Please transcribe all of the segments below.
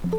5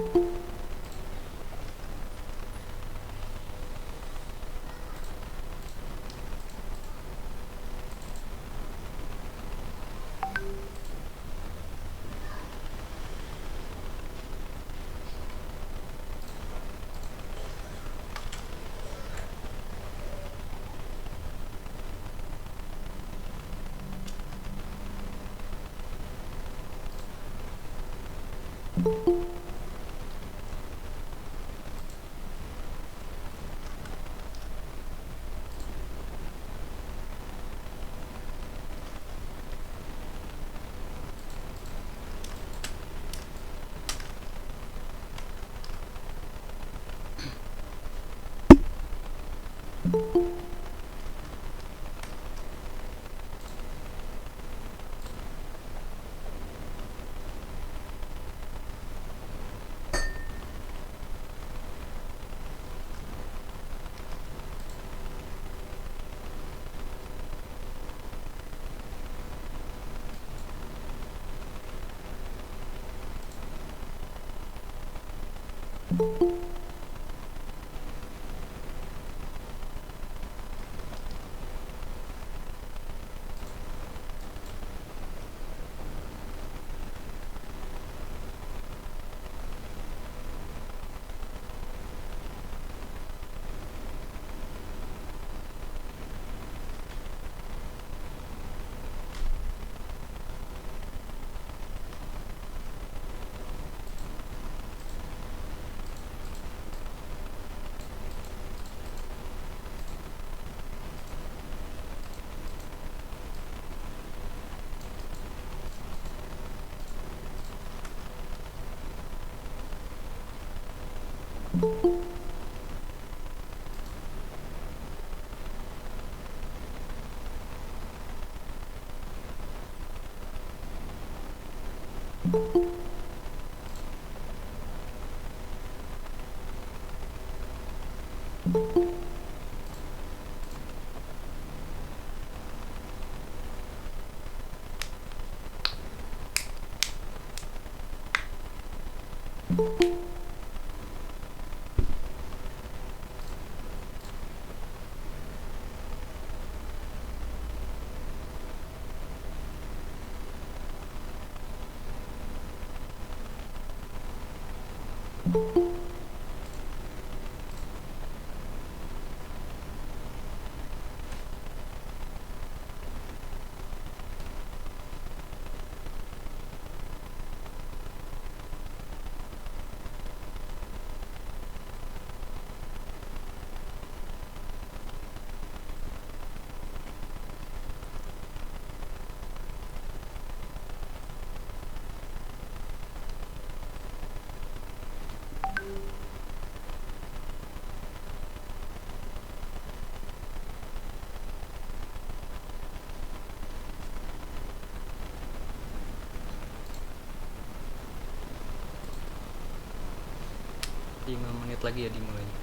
menit lagi ya dimulainya,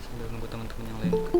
sambil nunggu teman-teman yang lain buka.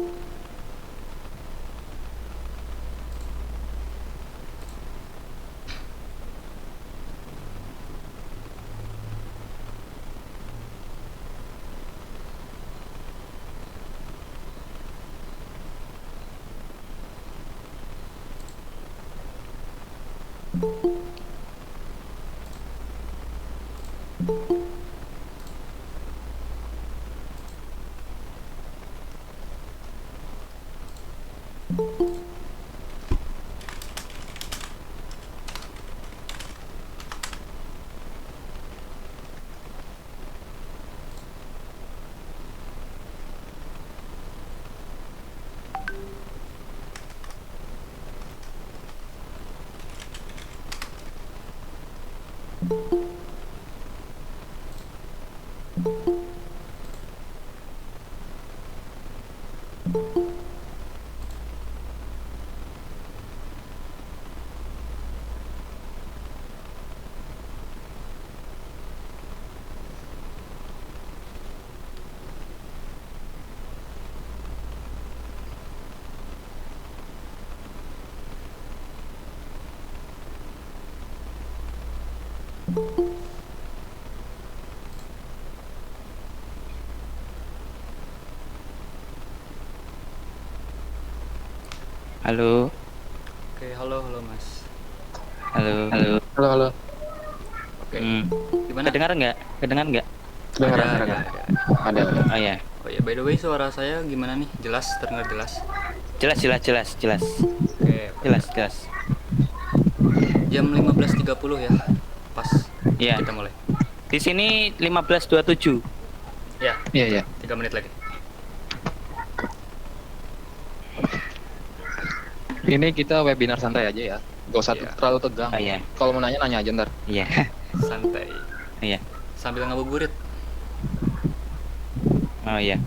Halo, Oke, halo halo Mas. halo. Halo. Halo, halo. Oke, Hmm, gimana? kedengaran nggak? Kedengaran nggak? Kedengaran, Ada, kedengaran. ada. Ada. Oh ya, Oh ya, by the way suara saya gimana nih? Jelas, terdengar jelas? jelas, jelas, jelas, jelas, Oke, oke, jelas, oke. jelas. Jam 15.30 ya, pas Ya, kita mulai. di sini 15.27. Ya, Iya, betul. iya. 3 menit lagi. Ini kita webinar santai aja ya. Gak usah Iya, terlalu tegang. Oh ya, Kalau mau nanya, nanya aja ntar. iya, santai. iya. Sambil ngabuburit. Oh ya.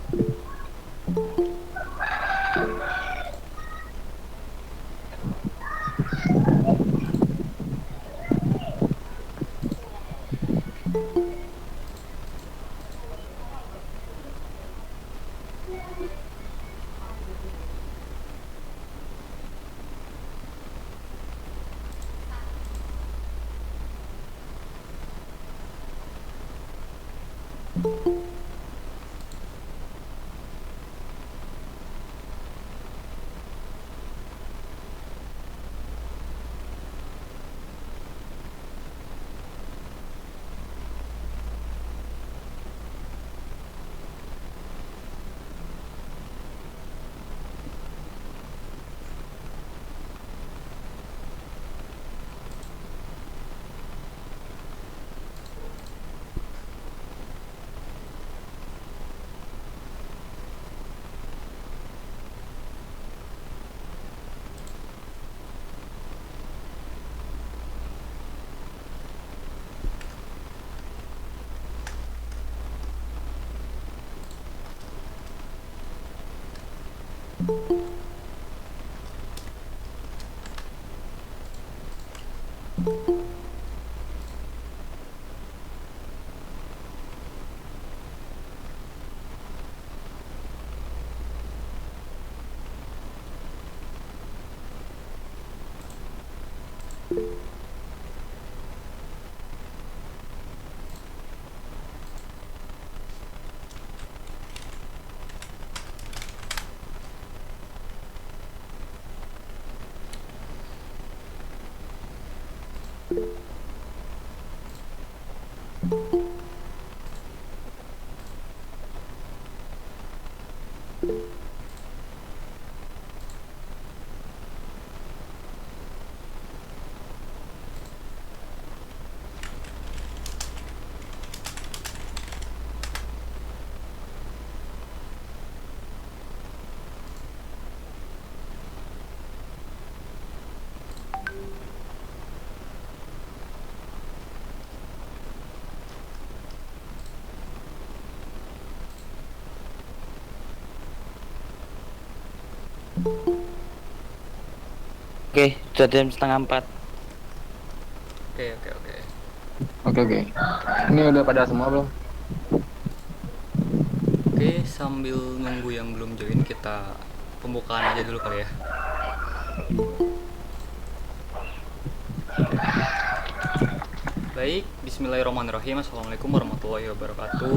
Oke, sudah jam setengah 4. Oke, oke, oke. Oke, oke. Ini udah pada semua belum? Oke, sambil nunggu yang belum join kita pembukaan aja dulu kali ya. Baik, bismillahirrahmanirrahim. Assalamualaikum warahmatullahi wabarakatuh.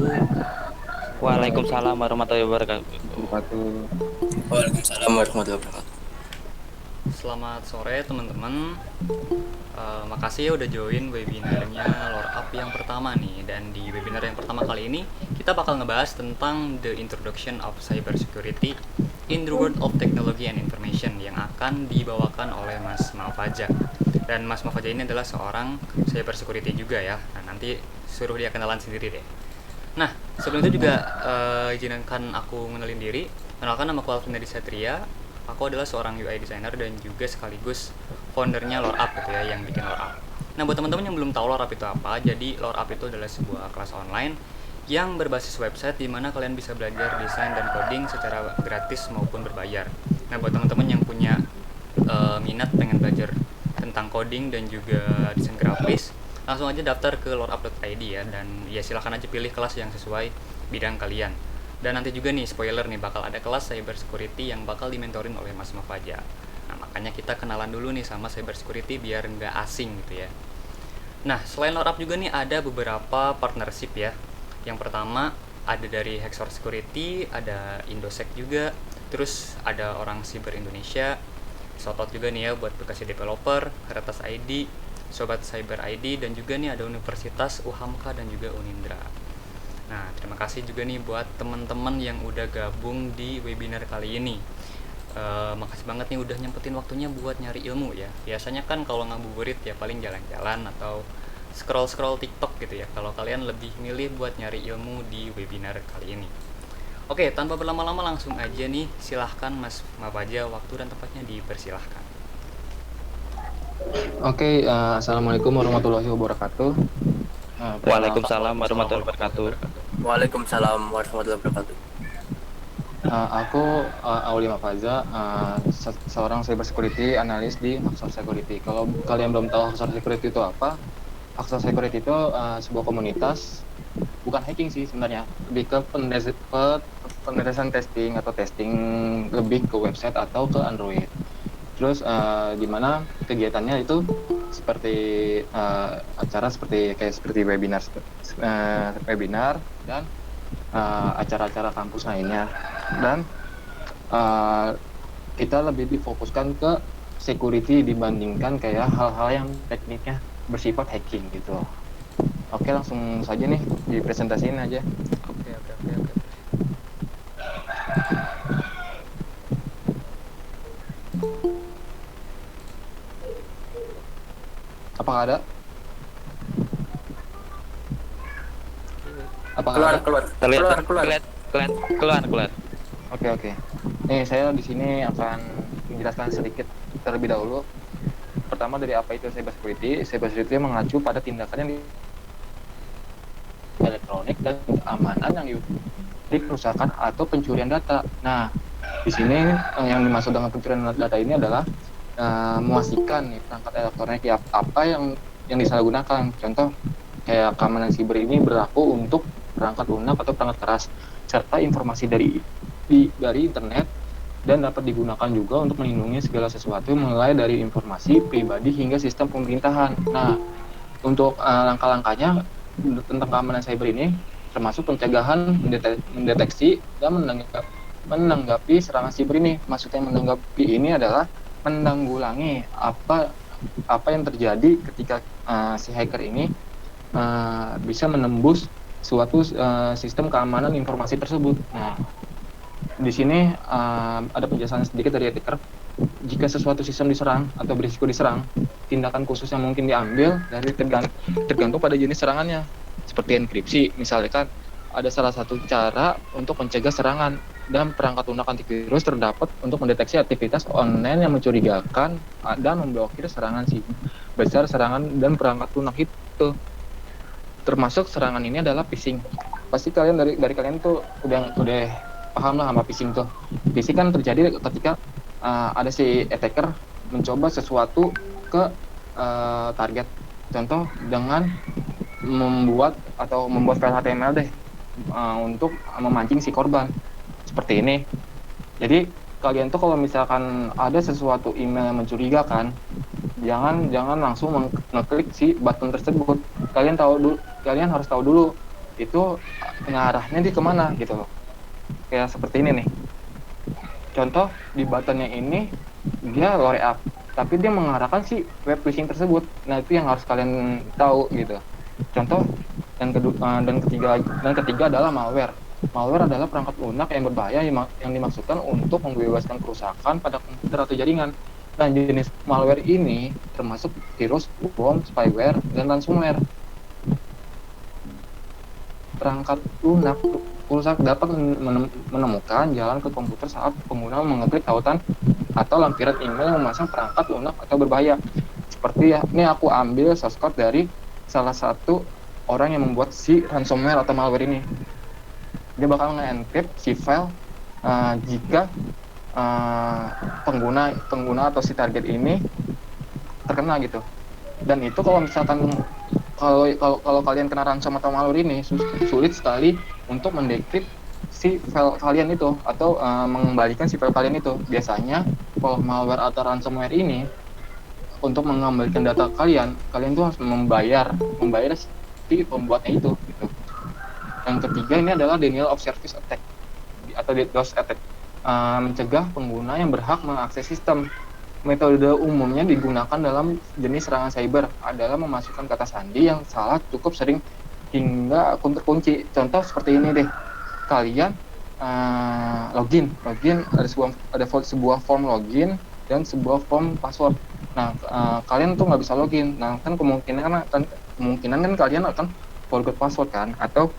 Waalaikumsalam warahmatullahi wabarakatuh. Satu. Waalaikumsalam warahmatullahi wabarakatuh. Selamat sore teman-teman. Makasih ya udah join webinarnya Lore Up yang pertama nih. Dan di webinar yang pertama kali ini kita bakal ngebahas tentang the introduction of cybersecurity in the world of technology and information yang akan dibawakan oleh Mas Mafaja. Dan Mas Mafaja ini adalah seorang cybersecurity juga ya. Nah, nanti suruh dia kenalan sendiri deh. Nah, sebelum itu juga izinkan aku ngenalin diri. Kenalkan, nama aku Alvin Nadi Satria. Aku adalah seorang UI designer dan juga sekaligus foundernya Lore Up gitu ya, yang bikin Lore Up. Nah, buat teman-teman yang belum tahu Lore Up itu apa, jadi Lore Up itu adalah sebuah kelas online yang berbasis website di mana kalian bisa belajar desain dan coding secara gratis maupun berbayar. Nah, buat teman-teman yang punya minat pengen belajar tentang coding dan juga desain grafis, langsung aja daftar ke loreup.id ya, dan ya silahkan aja pilih kelas yang sesuai bidang kalian. Dan nanti juga nih, spoiler nih, bakal ada kelas cyber security yang bakal dimentorin oleh Mas Mafaja. Nah, makanya kita kenalan dulu nih sama cyber security biar nggak asing gitu ya. Nah, selain Lore Up juga nih ada beberapa partnership ya. Yang pertama ada dari Hexor Security, ada Indosec juga, terus ada orang Cyber Indonesia, Shoutout juga nih ya buat Bekasi Developer, Retas ID, Sobat Cyber ID, dan juga nih ada Universitas UHAMKA dan juga Unindra. Nah, terima kasih juga nih buat teman-teman yang udah gabung di webinar kali ini. Makasih banget nih udah nyempetin waktunya buat nyari ilmu ya. Biasanya kan kalau ngabuburit ya paling jalan-jalan atau scroll-scroll TikTok gitu ya. Kalau kalian lebih milih buat nyari ilmu di webinar kali ini. Oke, tanpa berlama-lama langsung aja nih, silahkan Mas Mapaja, waktu dan tempatnya dipersilahkan. Oke, assalamualaikum warahmatullahi wabarakatuh. Waalaikumsalam warahmatullahi wabarakatuh. Waalaikumsalam warahmatullahi wabarakatuh. Aku Auli Mafaza, seorang cyber security analis di Axor Security. Kalau kalian belum tahu Axor Security itu apa, Axor Security itu sebuah komunitas, bukan hacking sih sebenarnya, lebih ke pendetesan testing atau testing lebih ke website atau ke Android. Terus di mana kegiatannya itu seperti acara seperti webinar dan acara-acara kampus lainnya, dan kita lebih difokuskan ke security dibandingkan kayak hal-hal yang tekniknya bersifat hacking gitu. Oke, langsung saja nih dipresentasiin aja. Oke. Apakah ada? Apakah ada? Keluar. Oke. Nih, saya di sini akan menjelaskan sedikit terlebih dahulu. Pertama, dari apa itu cyber security. Cyber security mengacu pada tindakan yang elektronik dan keamanan yang di kerusakan atau pencurian data. Nah, di sini yang dimaksud dengan pencurian data ini adalah memastikan nih perangkat elektronik apa yang disalahgunakan. Contoh kayak keamanan siber ini berlaku untuk perangkat lunak atau perangkat keras, serta informasi dari internet, dan dapat digunakan juga untuk melindungi segala sesuatu mulai dari informasi pribadi hingga sistem pemerintahan. Nah, untuk langkah-langkahnya tentang keamanan cyber ini termasuk pencegahan, mendeteksi, dan menanggapi serangan siber ini. Maksudnya menanggapi ini adalah menanggulangi apa yang terjadi ketika si hacker ini bisa menembus suatu sistem keamanan informasi tersebut. Nah, di sini ada penjelasan sedikit dari hacker. Jika sesuatu sistem diserang atau berisiko diserang, tindakan khusus yang mungkin diambil dari tergantung pada jenis serangannya. Seperti enkripsi, misalkan ada salah satu cara untuk mencegah serangan, dan perangkat lunak antivirus terdapat untuk mendeteksi aktivitas online yang mencurigakan dan memblokir serangan besar serangan dan perangkat lunak itu. Termasuk serangan ini adalah phishing. Pasti kalian dari kalian tuh udah paham lah sama phishing tuh. Phishing kan terjadi ketika ada si attacker mencoba sesuatu ke target. Contoh dengan membuat file HTML deh untuk memancing si korban. Seperti ini. Jadi kalian tuh kalau misalkan ada sesuatu email yang mencurigakan, jangan langsung mengklik si button tersebut. Kalian harus tahu dulu itu ngarahnya di kemana gitu loh. Kayak seperti ini nih. Contoh di buttonnya ini dia lore up, tapi dia mengarahkan si web phishing tersebut. Nah, itu yang harus kalian tahu gitu. Contoh dan ketiga adalah malware. Malware adalah perangkat lunak yang berbahaya yang dimaksudkan untuk membebaskan kerusakan pada komputer atau jaringan. Nah, jenis malware ini termasuk virus, bom, spyware, dan ransomware. Perangkat lunak rusak dapat menemukan jalan ke komputer saat pengguna mengeklik tautan atau lampiran email yang memasang perangkat lunak atau berbahaya. Seperti ya, ini aku ambil source code dari salah satu orang yang membuat si ransomware atau malware ini. Dia bakal nge-encrypt si file jika pengguna atau si target ini terkena gitu. Dan itu kalau misalkan kalau kalian kena ransom atau malware ini sulit sekali untuk mendekrip si file kalian itu atau mengembalikan si file kalian itu. Biasanya kalau malware atau ransomware ini untuk mengembalikan data kalian tuh harus membayar si pembuatnya itu gitu. Yang ketiga ini adalah denial of service attack atau DDoS attack, mencegah pengguna yang berhak mengakses sistem. Metode umumnya digunakan dalam jenis serangan cyber adalah memasukkan kata sandi yang salah cukup sering hingga akun terkunci. Contoh seperti ini deh, kalian login sebuah form login dan sebuah form password. Nah, kalian tuh nggak bisa login. Nah, kan kemungkinan kan kalian akan forget password kan, atau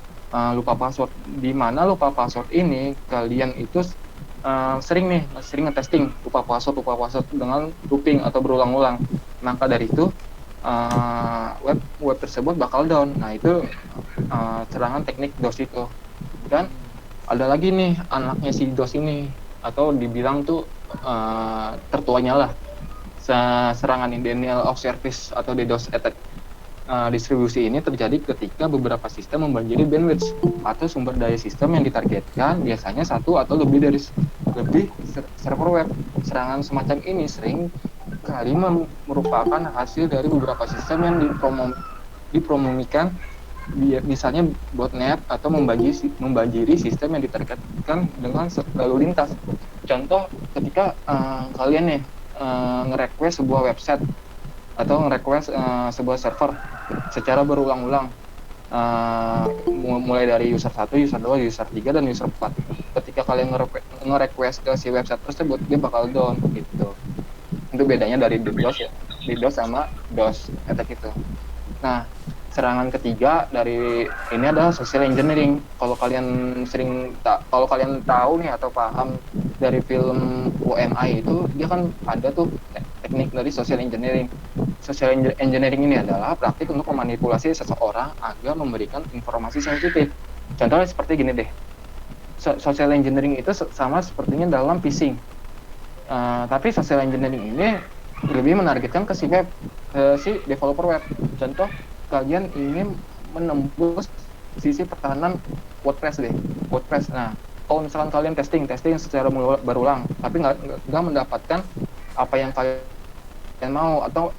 lupa password. Di mana lupa password ini kalian itu sering ngetesting lupa password dengan looping atau berulang-ulang. Maka dari itu web tersebut bakal down. Nah, itu serangan teknik DOS itu. Dan ada lagi nih anaknya si DOS ini, atau dibilang tuh tertuanya lah, serangan denial of service atau DDoS attack. Distribusi ini terjadi ketika beberapa sistem membanjiri bandwidth atau sumber daya sistem yang ditargetkan, biasanya satu atau lebih server web. Serangan semacam ini sering kali merupakan hasil dari beberapa sistem yang dipromomikan, misalnya botnet, atau membanjiri sistem yang ditargetkan dengan lalu lintas. Contoh ketika kalian nih nge-request sebuah website atau nge-request sebuah server secara berulang-ulang, mulai dari user 1, user 2, user 3, dan user 4. Ketika kalian nge-request ke si website tersebut, dia bakal down gitu. Itu bedanya dari DDoS sama DOS attack itu. Nah, serangan ketiga dari ini adalah social engineering. Kalau kalian tahu nih atau paham dari film UMI itu, dia kan ada tuh teknik dari social engineering. Social engineering ini adalah praktik untuk memanipulasi seseorang agar memberikan informasi sensitif. Contohnya seperti gini deh. Social engineering itu sama sepertinya dalam phishing. Tapi social engineering ini lebih menargetkan ke si developer web. Contoh, kalian ingin menembus sisi pertahanan WordPress. Nah, kalau misalkan kalian testing secara berulang, tapi nggak mendapatkan apa yang kalian mau, atau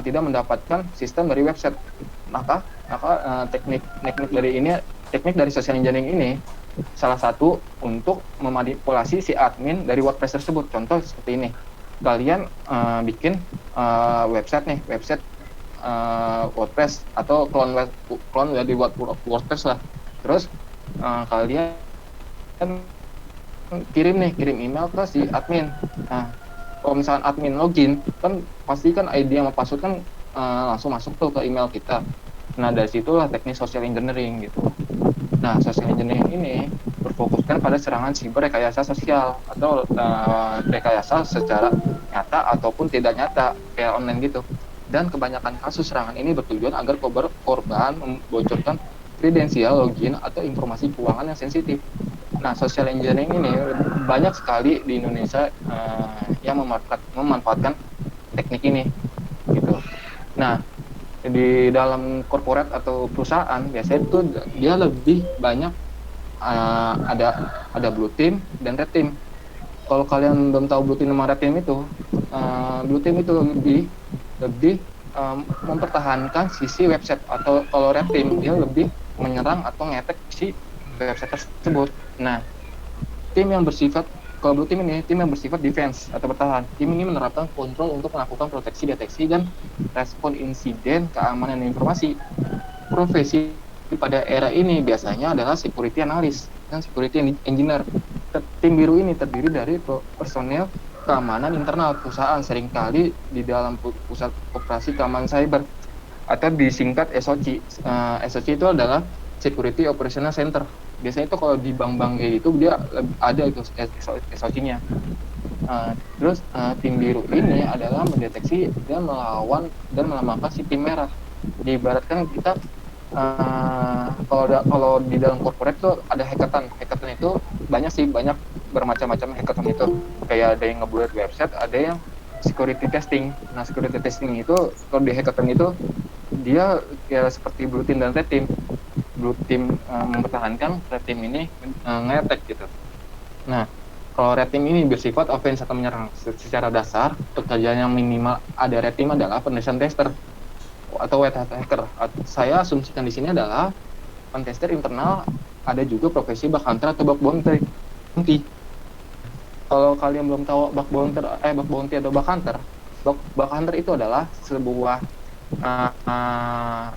tidak mendapatkan sistem dari website, maka teknik dari social engineering ini salah satu untuk memanipulasi si admin dari WordPress tersebut. Contoh seperti ini, kalian bikin website WordPress atau clone dari WordPress lah. Terus kalian kirim email ke si admin. Nah, kalau misalkan admin login, kan pasti kan ID sama password kan langsung masuk tuh ke email kita. Nah, dari situlah teknik social engineering gitu. Nah, social engineering ini berfokuskan pada serangan siber rekayasa sosial atau rekayasa secara nyata ataupun tidak nyata, kayak online gitu. Dan kebanyakan kasus serangan ini bertujuan agar korban membocorkan kredensial login atau informasi keuangan yang sensitif. Nah, social engineering ini banyak sekali di Indonesia yang memanfaatkan teknik ini gitu. Nah, di dalam corporate atau perusahaan biasanya itu dia lebih banyak ada blue team dan red team. Kalau kalian belum tahu blue team sama red team itu, blue team itu lebih mempertahankan sisi website, atau kalau red team dia lebih menyerang atau ngetek si website tersebut. Nah, kalau blue team ini tim yang bersifat defense atau bertahan. Tim ini menerapkan kontrol untuk melakukan proteksi, deteksi, dan respon insiden keamanan informasi. Profesi pada era ini biasanya adalah security analyst dan security engineer. Tim biru ini terdiri dari personel keamanan internal perusahaan, seringkali di dalam pusat operasi keamanan cyber atau disingkat SOC. SOC itu adalah Security Operational Center. Biasanya itu kalau di bank-bank kayak gitu dia ada itu SOC-nya. Terus tim biru ini adalah mendeteksi dan melawan dan melemahkan si tim merah. Diibaratkan kita kalau di dalam corporate tuh ada hackathon itu banyak bermacam-macam hackathon itu, kayak ada yang ngebuat website, ada yang security testing. Nah, security testing itu kalau di hackathon itu dia ya seperti blue team dan red team. Blue team mempertahankan, red team ini nge-attack gitu. Nah, kalau red team ini bersifat offense atau menyerang. Secara dasar, pekerjaan yang minimal ada red team adalah penetration tester atau white hat hacker. Saya asumsikan di sini adalah pentester internal, ada juga profesi bug hunter atau bug bounty. Kalau kalian belum tahu bug bounty atau bug hunter itu adalah sebuah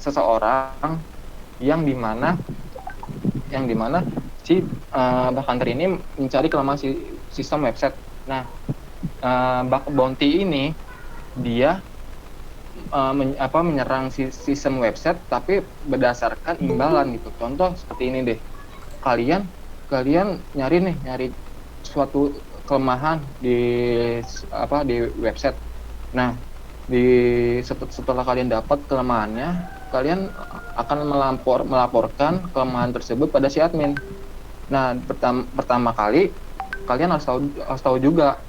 seseorang yang dimana si bug hunter ini mencari kelemahan sistem website. Nah, bug bounty ini dia menyerang sistem website tapi berdasarkan imbalan gitu. Contoh seperti ini deh. Kalian nyari suatu kelemahan di website. Nah, setelah kalian dapat kelemahannya, kalian akan melaporkan kelemahan tersebut pada si admin. Nah, pertama kali kalian harus tahu juga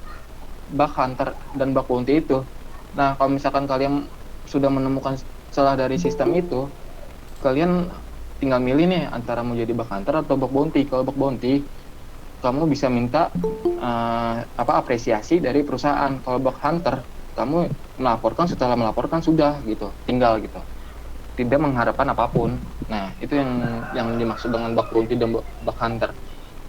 bug hunter dan bug bounty itu. Nah, kalau misalkan kalian sudah menemukan salah dari sistem itu, kalian tinggal milih nih antara mau jadi bug hunter atau bug bounty. Kalau bug bounty, kamu bisa minta apresiasi dari perusahaan. Kalau bug hunter, kamu setelah melaporkan sudah gitu, tinggal gitu, tidak mengharapkan apapun. Nah, itu yang dimaksud dengan bug bounty dan bug hunter.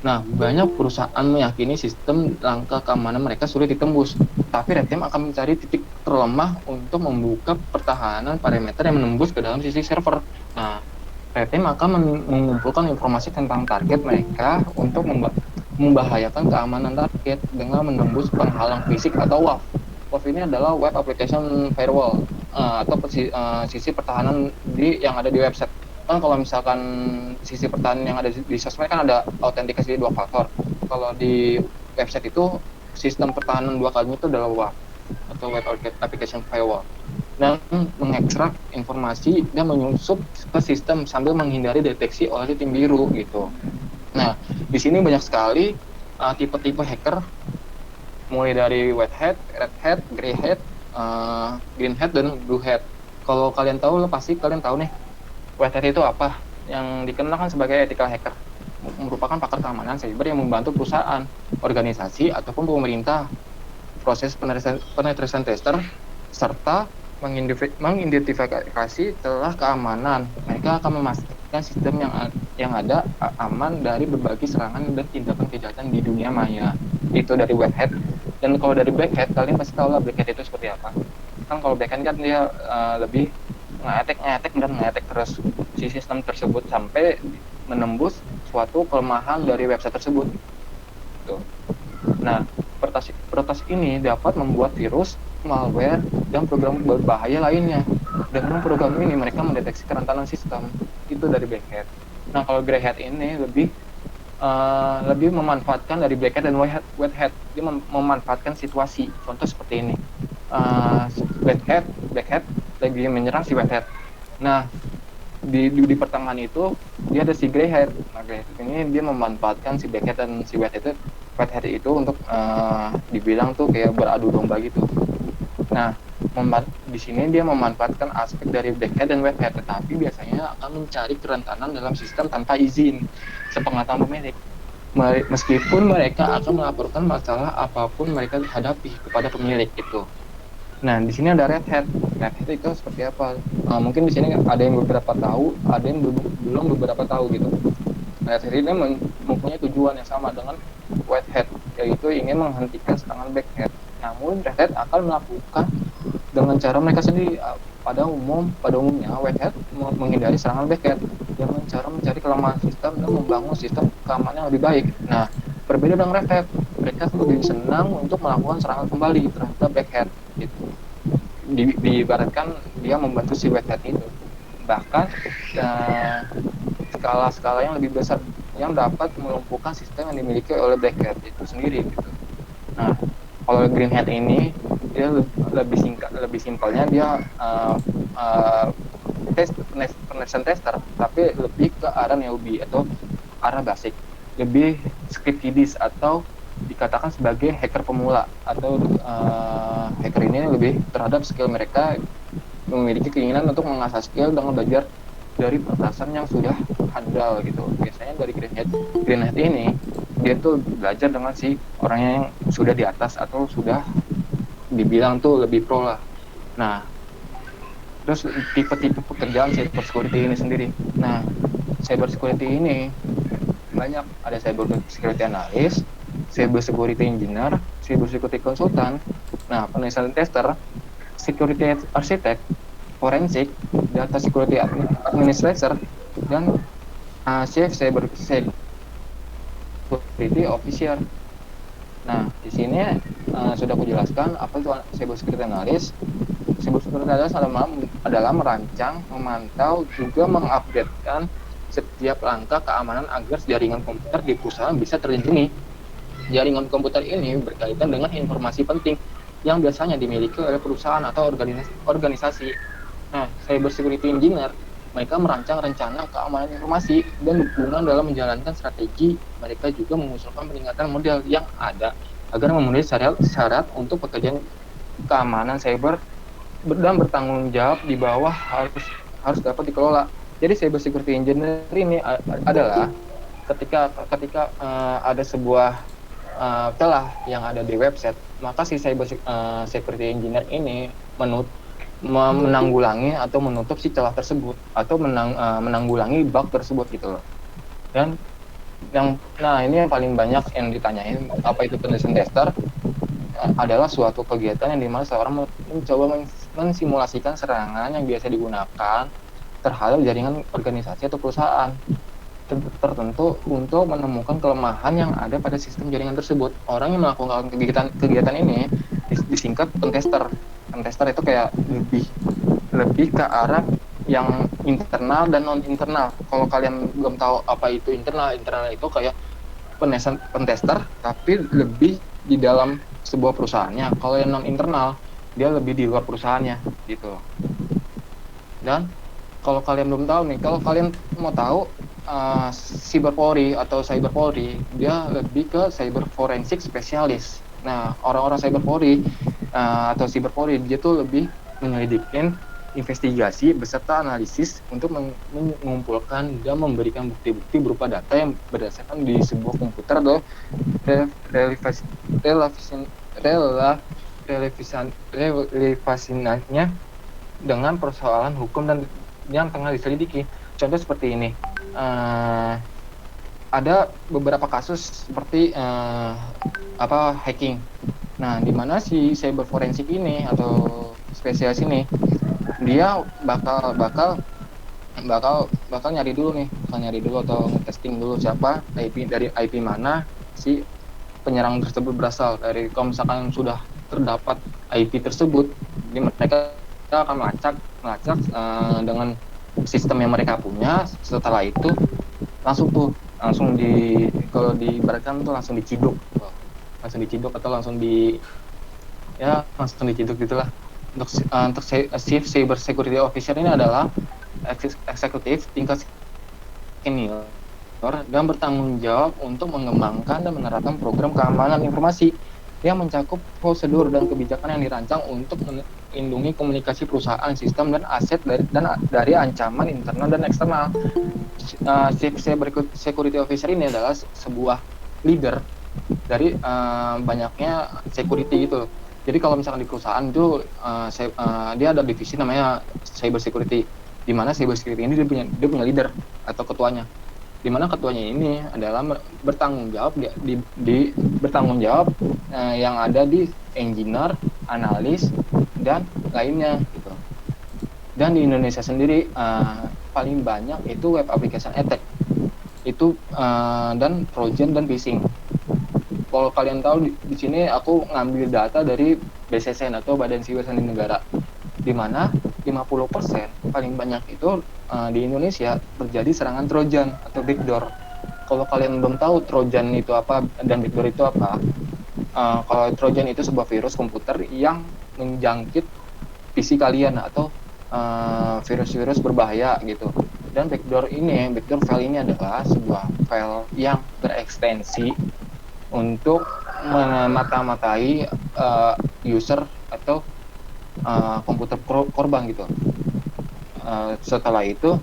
Nah, banyak perusahaan meyakini sistem langkah keamanan mereka sulit ditembus, tapi Red Team akan mencari titik terlemah untuk membuka pertahanan parameter yang menembus ke dalam sisi server. Nah, Red Team akan mengumpulkan informasi tentang target mereka untuk membahayakan keamanan target dengan menembus penghalang fisik atau WAF. WAF ini adalah Web Application Firewall atau sisi pertahanan yang ada di website. Kan kalau misalkan sisi pertahanan yang ada di sosmed kan ada autentikasi 2 faktor. Kalau di website itu sistem pertahanan 2 kali itu adalah WAF atau Web Application Firewall, dan mengekstrak informasi dan menyusup ke sistem sambil menghindari deteksi oleh tim biru gitu. Nah, di sini banyak sekali tipe-tipe hacker, mulai dari white hat, red hat, grey hat, green hat, dan blue hat. Kalau kalian tahu, pasti kalian tahu nih, white hat itu apa? Yang dikenal kan sebagai ethical hacker, merupakan pakar keamanan cyber yang membantu perusahaan, organisasi, ataupun pemerintah proses penetration tester serta mengidentifikasi celah keamanan. Mereka akan memastikan sistem yang ada aman dari berbagai serangan dan tindakan kejahatan di dunia maya. Itu dari white hat. Dan kalau dari black hat, kalian pasti tahu lah black hat itu seperti apa. Kan kalau black hat kan dia lebih ngeetek terus si sistem tersebut sampai menembus suatu kelemahan dari website tersebut. Tuh. Nah, peretas ini dapat membuat virus, malware, dan program berbahaya lainnya. Dengan program ini mereka mendeteksi kerentanan sistem. Itu dari black hat. Nah, kalau grey hat ini lebih memanfaatkan dari black hat dan white hat. Dia memanfaatkan situasi. Contoh seperti ini. Black hat lagi menyerang si white hat. Nah, di pertengahan itu dia ada si grey hat. Nah, grey hat ini dia memanfaatkan si black hat dan si white hat itu untuk dibilang tuh kayak beradu domba gitu. Nah, di sini dia memanfaatkan aspek dari black hat dan white hat, tetapi biasanya akan mencari kerentanan dalam sistem tanpa izin sepengetahuan pemilik. Meskipun mereka akan melaporkan masalah apapun mereka hadapi kepada pemilik itu. Nah, di sini ada red hat. Red hat itu seperti apa? Mungkin di sini ada yang beberapa tahu, ada yang belum beberapa tahu gitu. Red hat ini mempunyai tujuan yang sama dengan white hat, yaitu ingin menghentikan serangan black hat. Namun red hat akan melakukan dengan cara mereka sendiri. Pada umumnya white hat menghindari serangan black hat dengan cara mencari kelemahan sistem dan membangun sistem keamanan yang lebih baik. Nah, berbeda dengan red hat, mereka lebih senang untuk melakukan serangan kembali terhadap black hat gitu. Diibaratkan dia membantu si white hat itu. Bahkan skala yang lebih besar yang dapat melumpuhkan sistem yang dimiliki oleh black hat itu sendiri gitu. Nah, kalau green hat ini dia lebih simpelnya dia penetration tester, tapi lebih ke arah newbie atau arah basic, lebih script kiddies atau dikatakan sebagai hacker pemula. Atau hacker ini lebih terhadap skill mereka, memiliki keinginan untuk mengasah skill dengan belajar dari peretasan yang sudah handal gitu. Biasanya dari green hat ini dia tuh belajar dengan si orangnya yang sudah di atas atau sudah dibilang tuh lebih pro lah. Nah, terus tipe-tipe pekerjaan cyber security ini sendiri. Nah, cyber security ini banyak, ada cyber security analyst, cyber security engineer, cyber security consultant, nah penelitian tester, security architect, forensik, data security administrator, dan chief cyber security officer. Nah, di sini sudah aku jelaskan apa itu cyber security analyst. Cyber security analyst adalah merancang, memantau, juga mengupdatekan setiap langkah keamanan agar jaringan komputer di perusahaan bisa terlindungi. Jaringan komputer ini berkaitan dengan informasi penting yang biasanya dimiliki oleh perusahaan atau organisasi. Nah, cyber security engineer mereka merancang rencana keamanan informasi dan dukungan dalam menjalankan strategi. Mereka juga mengusulkan peningkatan model yang ada agar memenuhi syarat untuk pekerjaan keamanan cyber dan bertanggung jawab di bawah harus dapat dikelola. Jadi cyber security engineer ini adalah ketika ada sebuah celah yang ada di website, maka si cyber security engineer ini menanggulangi atau menutup si celah tersebut atau menanggulangi bug tersebut gitu loh. Dan ini yang paling banyak yang ditanyain, apa itu penelitian tester? Adalah suatu kegiatan yang dimana seorang mencoba mensimulasikan serangan yang biasa digunakan terhadap jaringan organisasi atau perusahaan tertentu untuk menemukan kelemahan yang ada pada sistem jaringan tersebut. Orang yang melakukan kegiatan ini disingkat pentester. Pentester itu kayak lebih ke arah yang internal dan non internal. Kalau kalian belum tahu apa itu internal itu kayak pentester tapi lebih di dalam sebuah perusahaannya. Kalau yang non internal dia lebih di luar perusahaannya gitu. Dan kalau kalian belum tahu nih, kalau kalian mau tahu cyber Polri, dia lebih ke cyber forensik spesialis. Nah, orang-orang cyber Polri atau cyber Polri dia tuh lebih menyelidikin investigasi beserta analisis untuk mengumpulkan dan memberikan bukti-bukti berupa data yang berdasarkan di sebuah komputer atau relevansinya dengan persoalan hukum dan yang tengah diselidiki. Contoh seperti ini, ada beberapa kasus seperti hacking. Nah, di mana si cyber forensik ini atau spesialis ini dia bakal nyari dulu atau testing dulu siapa dari IP mana si penyerang tersebut berasal dari. Kalau misalkan sudah terdapat IP tersebut, mereka akan melacak dengan sistem yang mereka punya. Setelah itu langsung diibaratkan tuh langsung diciduk atau langsung diciduk gitulah. Untuk Chief Cyber Security Officer ini adalah eksekutif tingkat senior dan bertanggung jawab untuk mengembangkan dan menerapkan program keamanan informasi yang mencakup prosedur dan kebijakan yang dirancang untuk melindungi komunikasi perusahaan, sistem, dan aset dari ancaman internal dan eksternal. Chief Cyber Security Officer ini adalah sebuah leader dari banyaknya security gitu. Jadi kalau misalkan di perusahaan itu dia ada divisi namanya cyber security, di mana cyber security ini dia punya leader atau ketuanya. Di mana ketuanya ini adalah bertanggung jawab yang ada di engineer, analis, dan lainnya gitu. Dan di Indonesia sendiri paling banyak itu web application attack itu dan trojan dan phishing. Kalau kalian tahu di sini aku ngambil data dari BSSN atau Badan Siber Sandi Negara, di mana 50% paling banyak itu di Indonesia terjadi serangan trojan atau backdoor. Kalau kalian belum tahu trojan itu apa dan backdoor itu apa, kalau trojan itu sebuah virus komputer yang menjangkit PC kalian atau virus-virus berbahaya gitu. Dan backdoor file ini adalah sebuah file yang berekstensi untuk memata-matai user atau komputer korban gitu. Setelah itu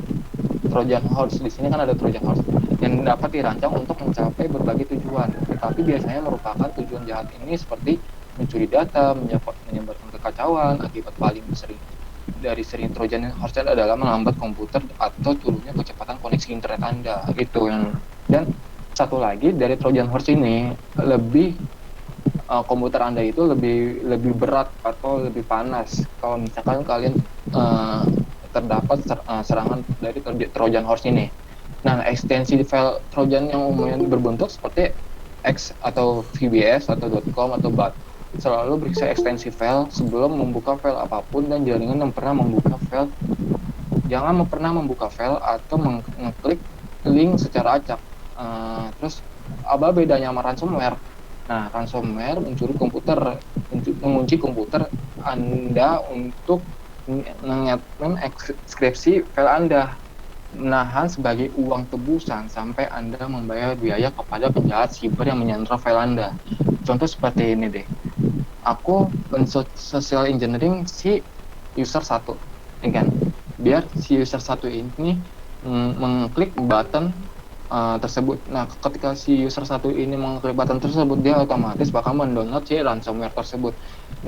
Trojan horse, di sini kan ada Trojan horse yang dapat dirancang untuk mencapai berbagai tujuan, tetapi biasanya merupakan tujuan jahat ini seperti mencuri data, menyebarkan kekacauan. Akibat paling sering Trojan horse adalah melambat komputer atau turunnya kecepatan koneksi internet Anda gitu. Dan satu lagi dari Trojan Horse ini lebih komputer Anda itu lebih berat atau lebih panas kalau misalkan kalian terdapat serangan dari Trojan Horse ini. Nah, ekstensi file Trojan yang umumnya berbentuk seperti X atau VBS atau .com atau .bat selalu berisi ekstensi file sebelum membuka file apapun, dan jangan pernah membuka file atau mengklik link secara acak. Terus apa bedanya sama ransomware? Nah, ransomware mengunci komputer Anda untuk mengekskripsi file Anda, menahan sebagai uang tebusan sampai Anda membayar biaya kepada penjahat siber yang menyandra file Anda. Contoh seperti ini deh. Aku social engineering si user 1, kan? Biar si user 1 ini mengklik button tersebut. Nah, ketika si user 1 ini mengklik button tersebut, dia otomatis bakal mendownload si ransomware tersebut.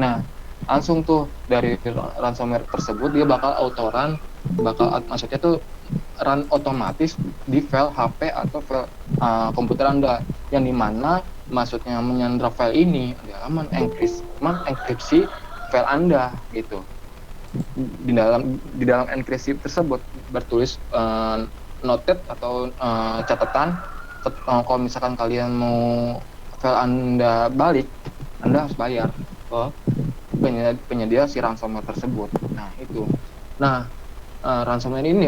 Nah, langsung tuh dari ransomware tersebut dia bakal maksudnya tuh run otomatis di file HP atau file komputer Anda, yang dimana maksudnya menyandra file ini adalah mengenkripsi file Anda gitu. Di dalam enkripsi tersebut bertulis noted atau catatan kalau misalkan kalian mau file Anda balik, Anda harus bayar ke penyedia si ransomware tersebut. Nah, itu. Nah, ransomware ini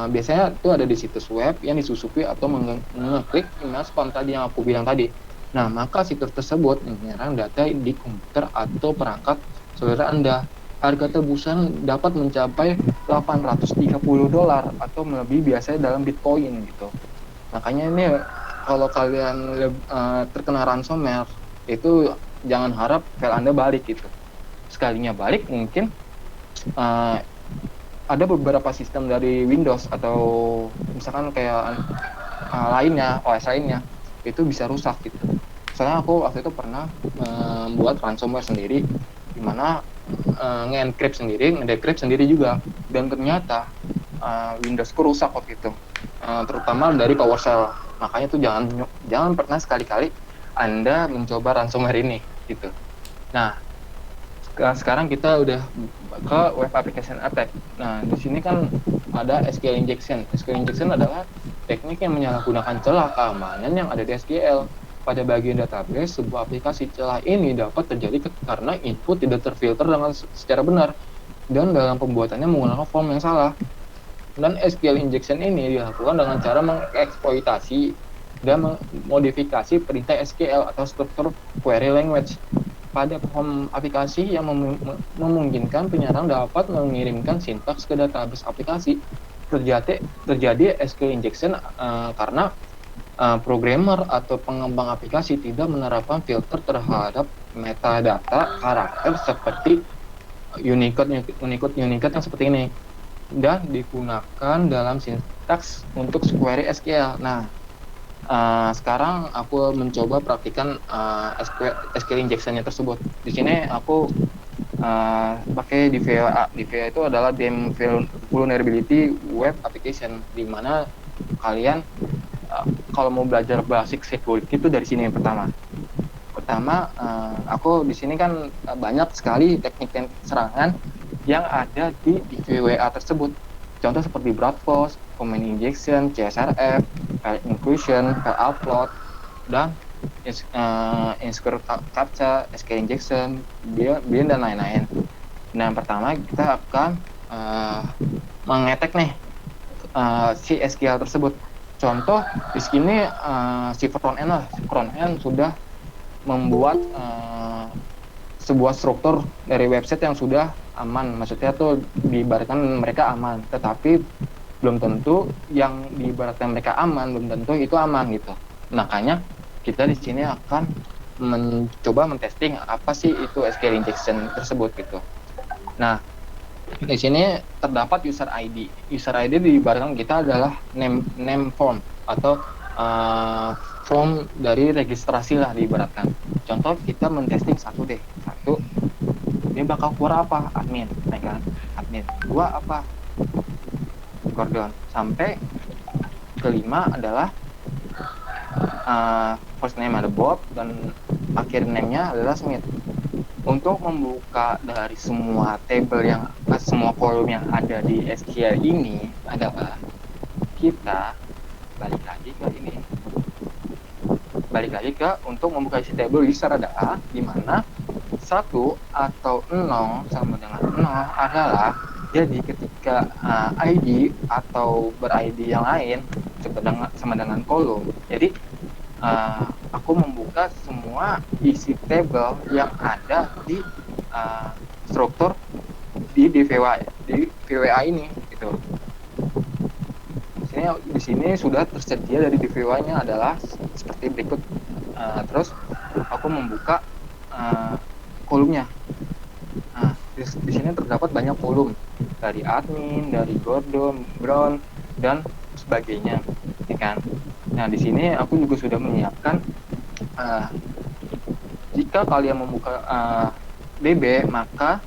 biasanya itu ada di situs web yang disusupi atau mengeklik email spam tadi yang aku bilang tadi. Nah, maka situs tersebut menyerang data di komputer atau perangkat saudara Anda. Harga tebusan dapat mencapai $830 atau lebih biasanya dalam Bitcoin gitu. Makanya ini kalau kalian terkena ransomware itu jangan harap file Anda balik gitu. Sekalinya balik mungkin ada beberapa sistem dari Windows atau misalkan kayak OS lainnya itu bisa rusak gitu. Soalnya aku waktu itu pernah membuat ransomware sendiri, dimana nge-decrypt sendiri juga, dan ternyata Windowsku rusak waktu itu, terutama dari PowerShell. Makanya tuh jangan pernah sekali-kali Anda mencoba ransomware ini gitu. Nah, sekarang kita udah ke web application attack. Nah, di sini kan ada SQL injection. SQL injection adalah teknik yang menyalahgunakan celah keamanan yang ada di SQL. Pada bagian database, sebuah aplikasi celah ini dapat terjadi karena input tidak terfilter dengan secara benar dan dalam pembuatannya menggunakan form yang salah. Dan SQL injection ini dilakukan dengan cara mengeksploitasi dan memodifikasi perintah SQL atau struktur query language pada form aplikasi yang memungkinkan penyerang dapat mengirimkan sintaks ke database aplikasi. Terjadi SQL injection karena programmer atau pengembang aplikasi tidak menerapkan filter terhadap metadata karakter seperti Unicode yang seperti ini dan digunakan dalam sintaks untuk query SQL. Nah, sekarang aku mencoba praktikan SQL injection-nya tersebut. Di sini aku pakai DVA. DVA itu adalah Dam Vulnerability Web Application, di mana kalian kalau mau belajar basic security itu dari sini yang pertama. Aku di sini kan banyak sekali teknik serangan yang ada di DVWA tersebut. Contoh seperti brute force, command injection, CSRF, file inclusion, file upload, dan insecure captcha, SQL injection, bin dan lain-lain. Nah, yang pertama kita akan mengetek nih si SQL tersebut. Contoh di sini si front end sudah membuat sebuah struktur dari website yang sudah aman. Maksudnya tuh diibaratkan mereka aman, tetapi belum tentu yang diibaratkan mereka aman belum tentu itu aman gitu. Makanya kita di sini akan mencoba mentesting apa sih itu SQL injection tersebut gitu. Nah, di sini terdapat user ID. User ID diibaratkan kita adalah name form atau form dari registrasi lah diibaratkan. Contoh kita mentesting satu, dia bakal keluar apa? Admin, kan? Admin. Dua apa? Gordon. Sampai kelima adalah first name ada Bob dan akhir name-nya adalah Smith. Untuk membuka dari semua table semua kolom yang ada di SQL ini adalah kita balik lagi ke untuk membuka isi table user adalah di mana 1 atau 0 sama dengan 0 adalah jadi ketika ID atau ber-ID yang lain sama dengan kolom. Jadi aku membuka semua isi table yang ada di struktur di VWA ini gitu. Di sini sudah tersedia dari VWA-nya adalah seperti berikut. Terus aku membuka kolomnya. Nah, di sini terdapat banyak kolom dari admin, dari Gordon, Brown dan sebagainya, ya kan? Nah, di sini aku juga sudah menyiapkan jika kalian membuka DB, maka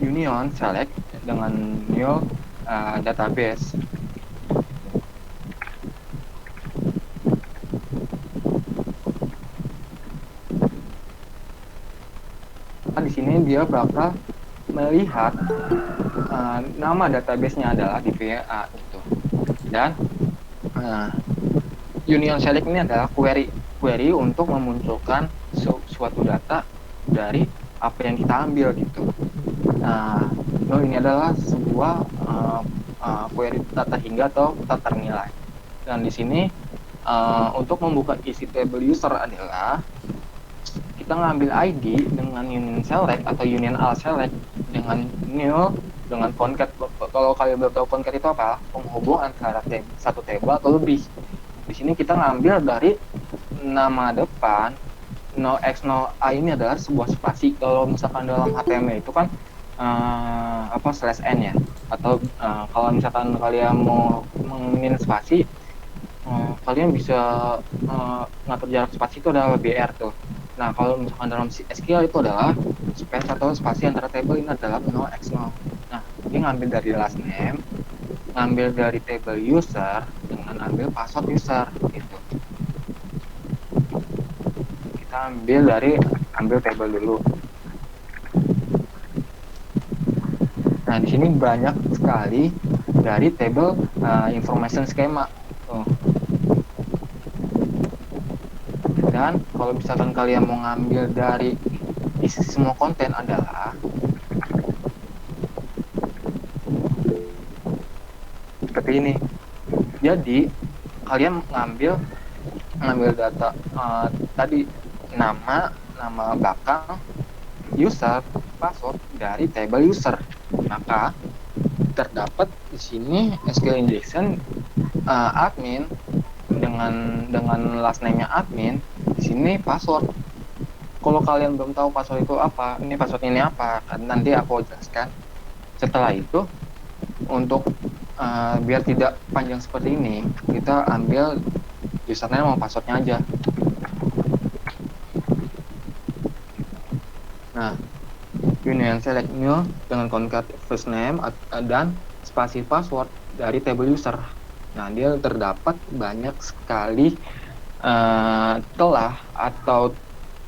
union select dengan new database. Nah, di sini dia bakal melihat nama database-nya adalah di VWA gitu. Dan union select ini adalah query untuk memunculkan suatu data dari apa yang kita ambil gitu. Nah, ini adalah sebuah query data hingga atau data ternilai. Dan di sini untuk membuka isi table user adalah kita ngambil ID dengan union select atau union all select dengan new dengan concat. Kalau kalian belum tahu concat itu apa, penghubung antara satu table atau lebih. Di sini kita ngambil dari nama depan 0x0a ini adalah sebuah spasi. Kalau misalkan dalam HTML itu kan /n ya, atau kalau misalkan kalian mau menginin spasi, kalian bisa ngatur jarak spasi itu adalah BR tuh. Nah, kalau misalkan dalam SQL itu adalah space atau spasi antara table ini adalah 0x0. Nah, ini ngambil dari last name, ngambil dari table user dengan ambil password user gitu. Kita ambil table dulu. Nah, di sini banyak sekali dari table information schema. Dan kalau misalkan kalian mau ngambil dari isi semua konten adalah seperti ini. Jadi kalian ngambil data tadi nama belakang, user, password dari table user. Maka terdapat di sini SQL injection admin dengan last name-nya admin. Di sini password. Kalau kalian belum tahu password itu apa, password ini apa, nanti aku jelaskan. Setelah itu, untuk biar tidak panjang seperti ini, kita ambil username sama passwordnya aja. Nah, union select new dengan concat first name dan spasi password dari table user. Nah, dia terdapat banyak sekali telah atau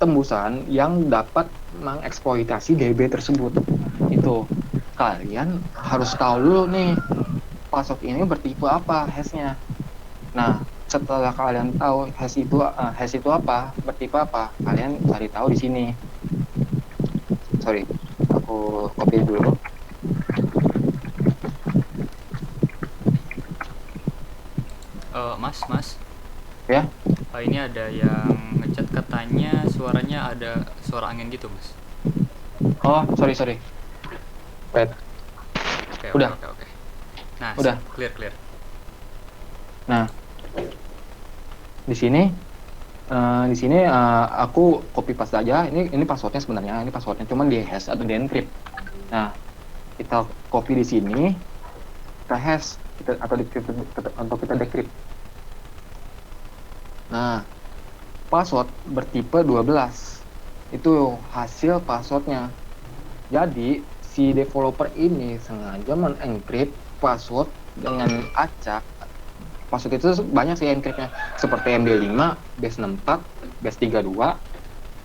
tembusan yang dapat mengeksploitasi DB tersebut. Itu kalian harus tahu dulu nih, password ini bertipe apa hash-nya. Nah, setelah kalian tahu hash itu apa, bertipe apa, kalian cari tahu di sini. Sorry, aku copy dulu. Mas. Ya. Ini ada yang ngechat katanya suaranya ada suara angin gitu, Mas. Oh, sorry. Wait. Oke. Udah. Oke. Nah, udah. Clear. Nah, di sini aku copy paste aja. Ini passwordnya sebenarnya. Ini passwordnya cuman di hash atau di encrypt. Nah, kita copy di sini, kita hash atau kita decrypt. Nah, password bertipe 12. Itu hasil passwordnya. Jadi, si developer ini sengaja men-encrypt password dengan acak Password itu banyak sih encryptnya, seperti MD5, base64, base32,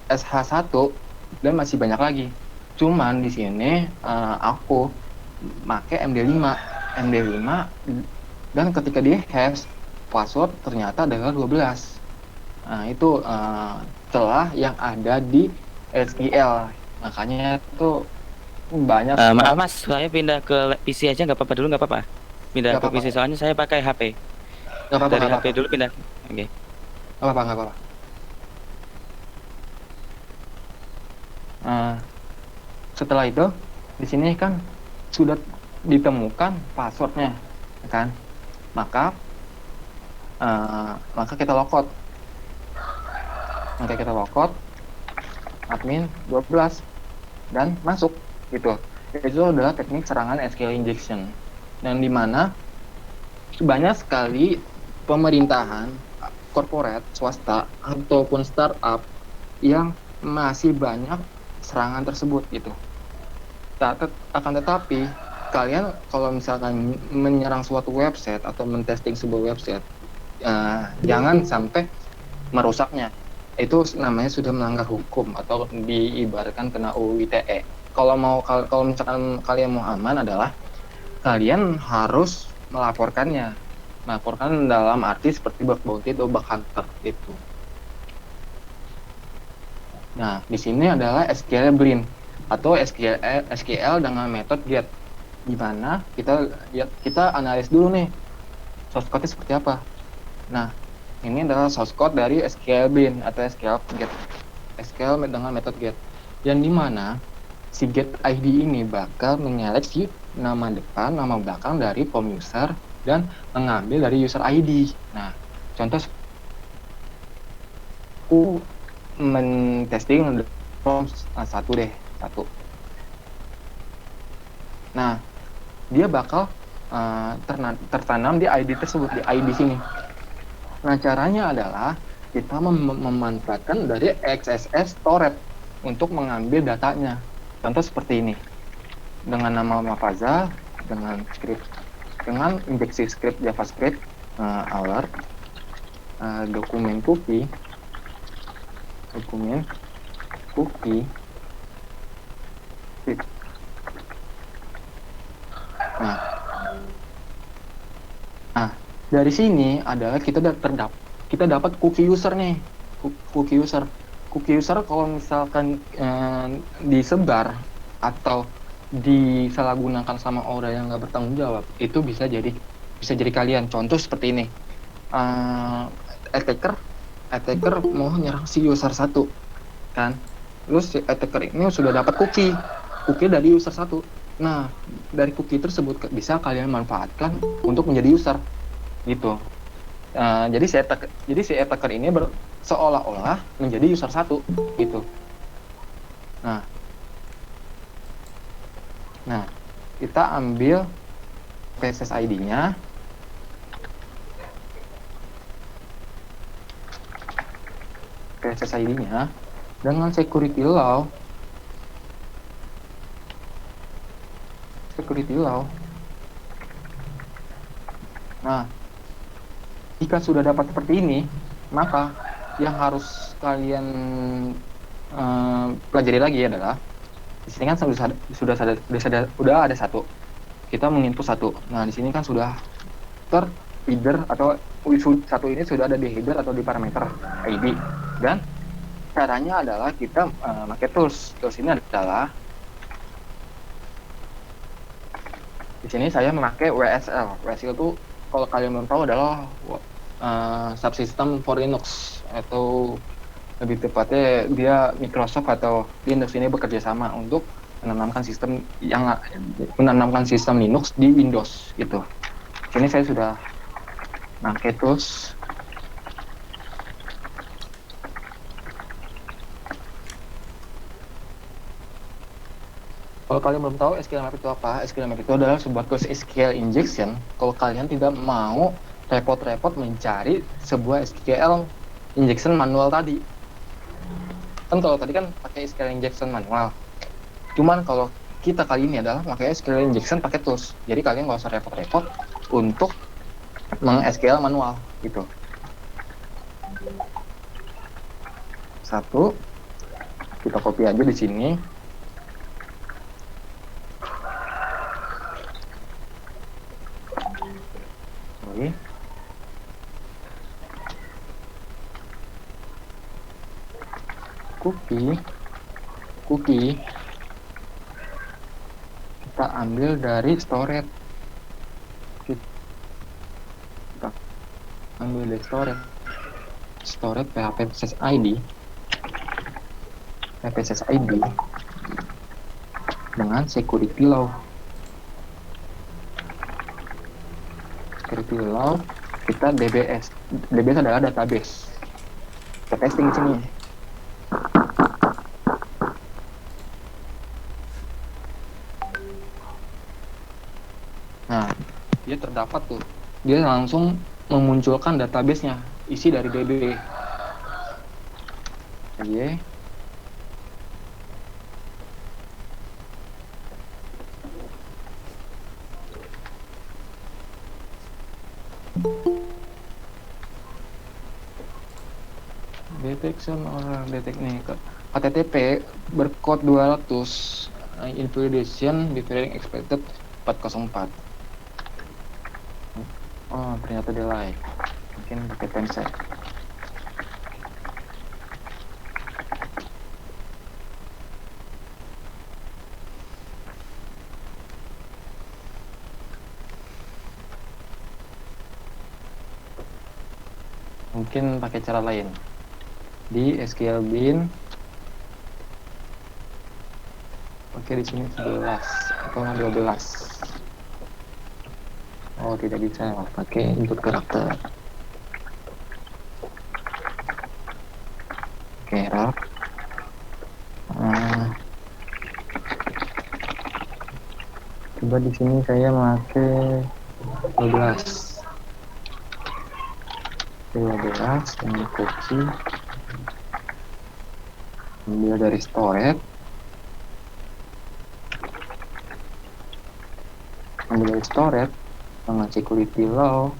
SH1, dan masih banyak lagi. Cuman di sini aku pakai MD5 dan ketika di hash password ternyata adalah 12. Nah, itu celah yang ada di SQL. Makanya itu banyak Maaf Mas, saya pindah ke PC aja nggak apa-apa dulu, nggak apa-apa. Pindah nggak ke apa-apa, PC soalnya saya pakai HP. nggak apa-apa, Dari nggak HP apa-apa, dulu pindah. Oke. nggak apa-apa, nggak apa-apa. Nah, setelah itu di sini kan sudah ditemukan passwordnya, kan? Maka kita lockout. Maka kita lockout admin 12 dan masuk gitu. Itu adalah teknik serangan SQL injection. Dan di mana banyak sekali pemerintahan, corporate, swasta ataupun startup yang masih banyak serangan tersebut gitu. Akan tetapi kalian kalau misalkan menyerang suatu website atau mentesting sebuah website, jangan sampai merusaknya. Itu namanya sudah melanggar hukum atau diibaratkan kena UU ITE. Kalau misalkan kalian mau aman adalah kalian harus melaporkannya. Melaporkan dalam arti seperti bug bounty atau bug hunter itu. Nah, di sini adalah SQL blind atau SQL dengan metode get, di mana kita analis dulu nih source code-nya seperti apa. Nah, ini adalah source code dari SQL blind atau SQL get, SQL dengan metode get, yang di mana si get ID ini bakal menyeleksi nama depan, nama belakang dari form user dan mengambil dari user ID. Nah, contoh aku mentesting form satu. Nah, dia bakal tertanam di ID tersebut, di ID sini. Nah, caranya adalah kita memanfaatkan dari XSS storage untuk mengambil datanya. Contoh seperti ini. Dengan nama Mafaza, dengan injeksi script JavaScript, alert, dokumen cookie, script. Nah, dari sini adalah kita dapat cookie user nih. Cookie user kalau misalkan disebar atau disalahgunakan sama orang yang nggak bertanggung jawab, itu bisa jadi kalian. Contoh seperti ini, attacker mau nyerang si user 1, kan? Terus si attacker ini sudah dapat cookie dari user 1. Nah, dari cookie tersebut bisa kalian manfaatkan untuk menjadi user, gitu. Jadi si attacker ini seolah-olah menjadi user 1, gitu. Nah, kita ambil PSS ID-nya. Dengan security law. Nah, jika sudah dapat seperti ini, maka yang harus kalian pelajari lagi adalah di sini kan sudah ada satu. Kita menginput satu. Nah, di sini kan sudah header atau satu ini sudah ada di header atau di parameter ID. Dan caranya adalah kita pakai tools. Tools ini adalah di sini saya memakai WSL. WSL itu kalau kalian belum tahu adalah subsystem for Linux, atau lebih tepatnya dia Microsoft atau Linux ini bekerja sama untuk menanamkan sistem Linux di Windows gitu. Sini saya sudah pakai tools. Kalau kalian belum tahu SQL map itu apa, SQL map itu adalah sebuah tools SQL injection. Kalau kalian tidak mau repot-repot mencari sebuah SQL injection manual tadi. Kan kalau tadi kan pakai SQL injection manual. Cuman kalau kita kali ini adalah pakai SQL injection pakai tools. Jadi kalian nggak usah repot-repot untuk meng-SQL manual gitu. Satu, kita copy aja di sini. Sorry. Cookie kita ambil dari storage. Kita ambil dari storage PHP ID dengan security law kita DBS adalah database. Kita testing di sini. Nah, dia terdapat tuh. Dia langsung memunculkan database-nya, isi dari DB. Oke. Detection or detect nih HTTP berkode 200 invalidation differing expected 404. Oh, ternyata delay. Mungkin pakai timestamp. Mungkin pakai cara lain. Di SQL bin. Oke, di sini 11 atau 12. Oh, tidak bisa pakai input karakter. Oke, error. Coba di sini saya pakai 12 yang copy, ambil dari storage, dengan security law,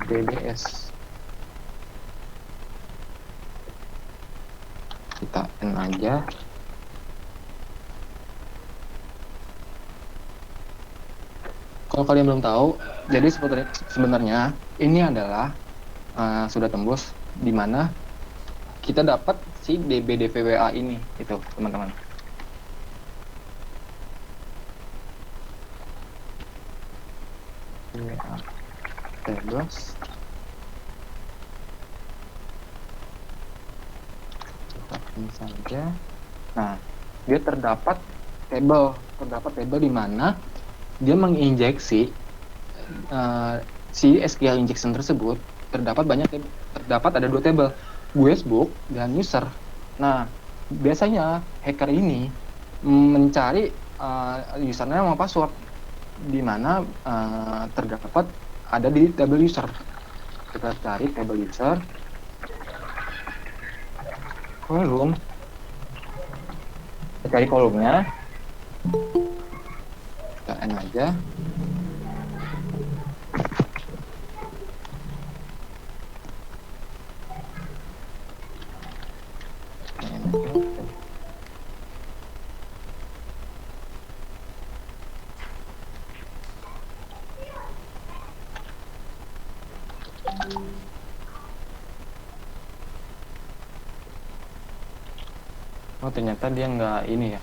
DBS. Kita N aja. Kalau kalian belum tahu, jadi sebenarnya ini adalah sudah tembus di mana kita dapat si DB-DVWA ini, itu teman-teman. Tables. Kita ini saja. Nah, dia terdapat table di mana dia menginjeksi si SQL injection tersebut. Terdapat ada 2 table, guestbook dan user. Nah, biasanya hacker ini mencari username sama password di mana terdapat ada di table user. Kita cari table user, kolom, kita cari kolomnya, kita N aja. Oh, ternyata dia nggak ini ya.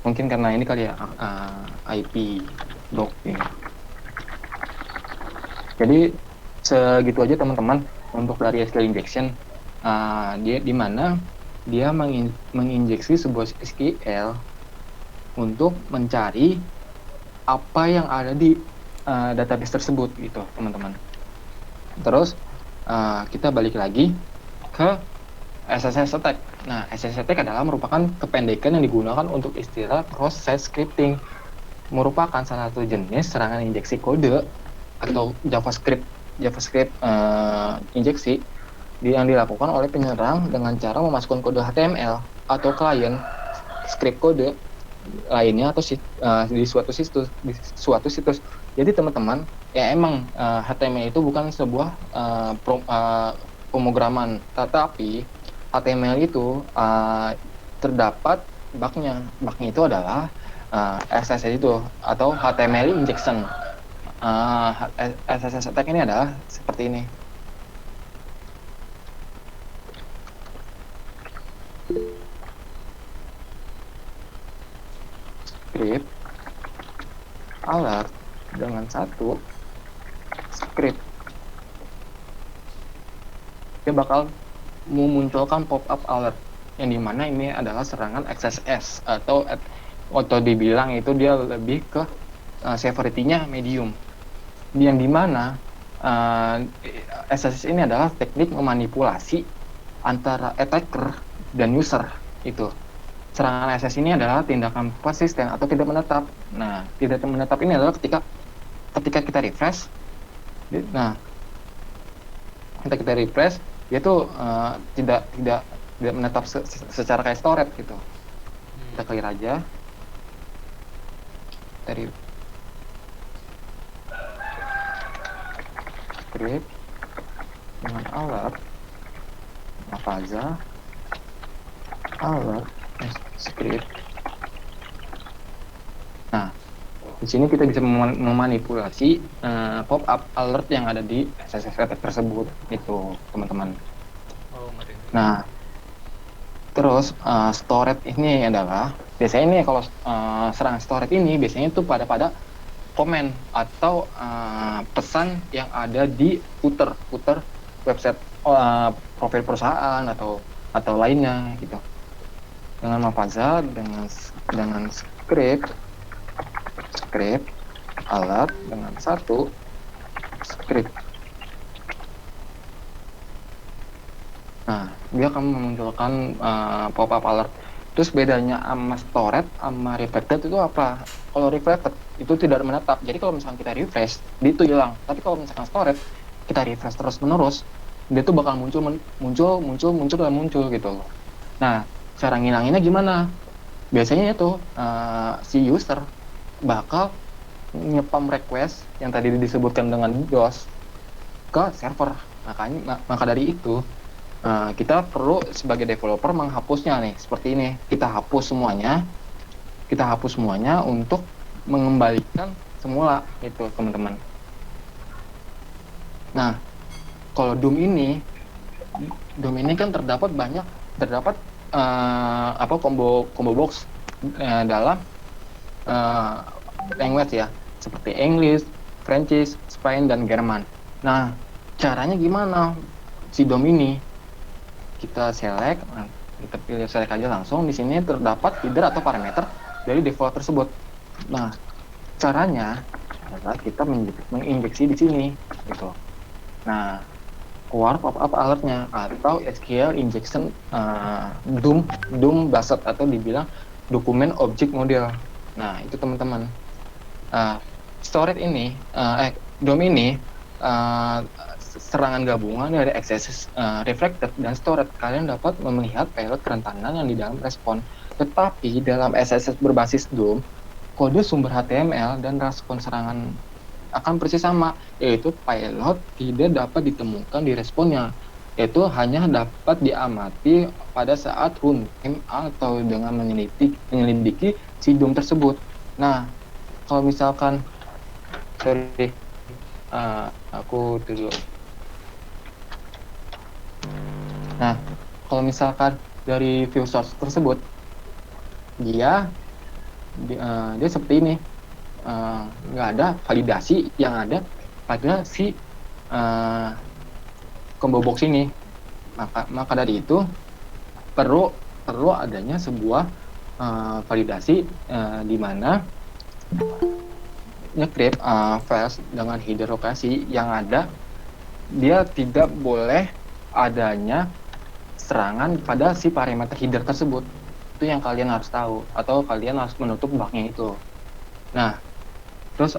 Mungkin karena ini kali ya, IP block ini. Jadi segitu aja teman-teman untuk dari SQL injection. Dia di mana dia menginjeksi sebuah SQL untuk mencari apa yang ada di database tersebut gitu, teman-teman. Terus kita balik lagi ke SSH attack. Nah, SSH attack adalah merupakan kependekan yang digunakan untuk istilah cross-site scripting. Merupakan salah satu jenis serangan injeksi kode atau JavaScript injeksi yang dilakukan oleh penyerang dengan cara memasukkan kode HTML atau klien script kode lainnya atau di suatu situs. Jadi teman-teman, ya emang HTML itu bukan sebuah pemrograman, tetapi HTML itu terdapat bugnya. Bugnya itu adalah SSS itu atau HTML injection. SSS attack ini adalah seperti ini. Script alert dengan satu script, dia bakal memunculkan pop-up alert yang dimana ini adalah serangan XSS atau dibilang itu dia lebih ke severity-nya medium, yang dimana XSS ini adalah teknik memanipulasi antara attacker dan user. Itu serangan SS ini adalah tindakan persisten atau tidak menetap. Nah, tidak menetap ini adalah ketika kita refresh. Nah, ketika kita refresh, dia tuh tidak menetap secara kayak storage gitu. Kita clear aja. Dari script dengan alert Mafaza alert script. Nah, di sini kita bisa memanipulasi pop-up alert yang ada di SSS attack tersebut, itu teman-teman. Oh, ngeri. Nah, terus storage ini adalah biasanya ini kalau serangan storage ini biasanya itu pada komen atau pesan yang ada di footer website profil perusahaan atau lainnya gitu. Dengan Mafaza dengan script alert dengan satu script. Nah, dia akan memunculkan pop-up alert. Terus bedanya sama storage sama reflected itu apa? Kalau reflected itu tidak menetap. Jadi kalau misalkan kita refresh, dia itu hilang. Tapi kalau misalkan storage, kita refresh terus menerus, dia tuh bakal muncul gitu loh. Nah, cara ngilanginnya gimana? Biasanya itu si user bakal nyepam request yang tadi disebutkan dengan DOS ke server. Maka dari itu kita perlu sebagai developer menghapusnya nih, seperti ini. Kita hapus semuanya untuk mengembalikan semula itu, teman-teman. Nah, kalau Doom ini kan terdapat combo box dalam language ya, seperti English, French, Spanish, dan German. Nah, caranya gimana? Si Doom ini kita select, kita pilih select aja langsung. Di sini terdapat header atau parameter dari default tersebut. Nah, caranya adalah kita menginjeksi di sini gitu. Nah, keluar pop-up alertnya atau SQL injection Doom based atau dibilang dokumen object model. Nah, itu teman-teman. Storage ini Doom ini serangan gabungan dari XSS, reflected, dan storage. Kalian dapat melihat payload kerentanan yang di dalam respon. Tetapi dalam SSS berbasis Doom, kode sumber HTML dan respon serangan akan persis sama, yaitu payload tidak dapat ditemukan di responnya, yaitu hanya dapat diamati pada saat runtime atau dengan menyelidiki si Doom tersebut. Nah, kalau misalkan aku dulu. Nah, kalau misalkan dari view source tersebut, dia seperti ini, nggak ada validasi yang ada pada si combo box ini. Maka dari itu perlu adanya sebuah validasi di mana nge-create files dengan header lokasi yang ada, dia tidak boleh adanya serangan pada si parameter header tersebut. Itu yang kalian harus tahu, atau kalian harus menutup bugnya itu. Nah, terus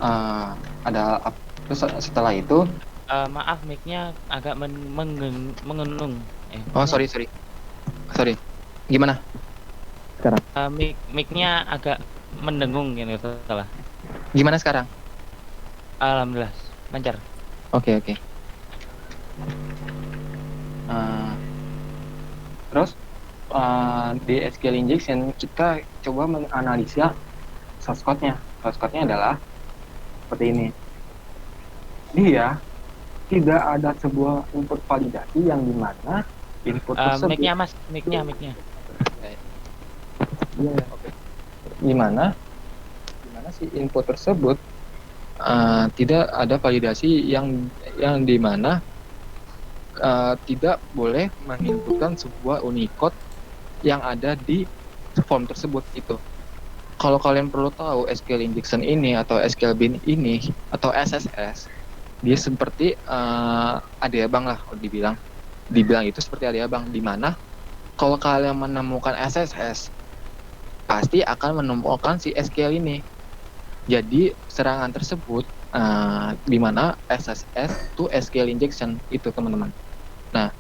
terus setelah itu maaf, mic-nya agak mengenung. oh sorry gimana sekarang? Mic-nya agak mendengung ini salah. Gimana sekarang? Alhamdulillah lancar. Oke, oke. Eh, terus di SQL injection kita coba menganalisa source code-nya. Source code-nya adalah seperti ini. Dia tidak ada sebuah input validasi yang dimana input tersebut Mic-nya Mas, mic-nya. Iya, oke. Gimana si input tersebut tidak ada validasi yang dimana tidak boleh menginputkan sebuah Unicode yang ada di form tersebut itu. Kalau kalian perlu tahu SQL injection ini atau SQL bin ini atau SSS, dia seperti adiabang lah kalau dibilang itu seperti adiabang, di mana kalau kalian menemukan SSS pasti akan menemukan si SQL ini. Jadi serangan tersebut di mana SSS to SQL injection itu teman-teman. Nah,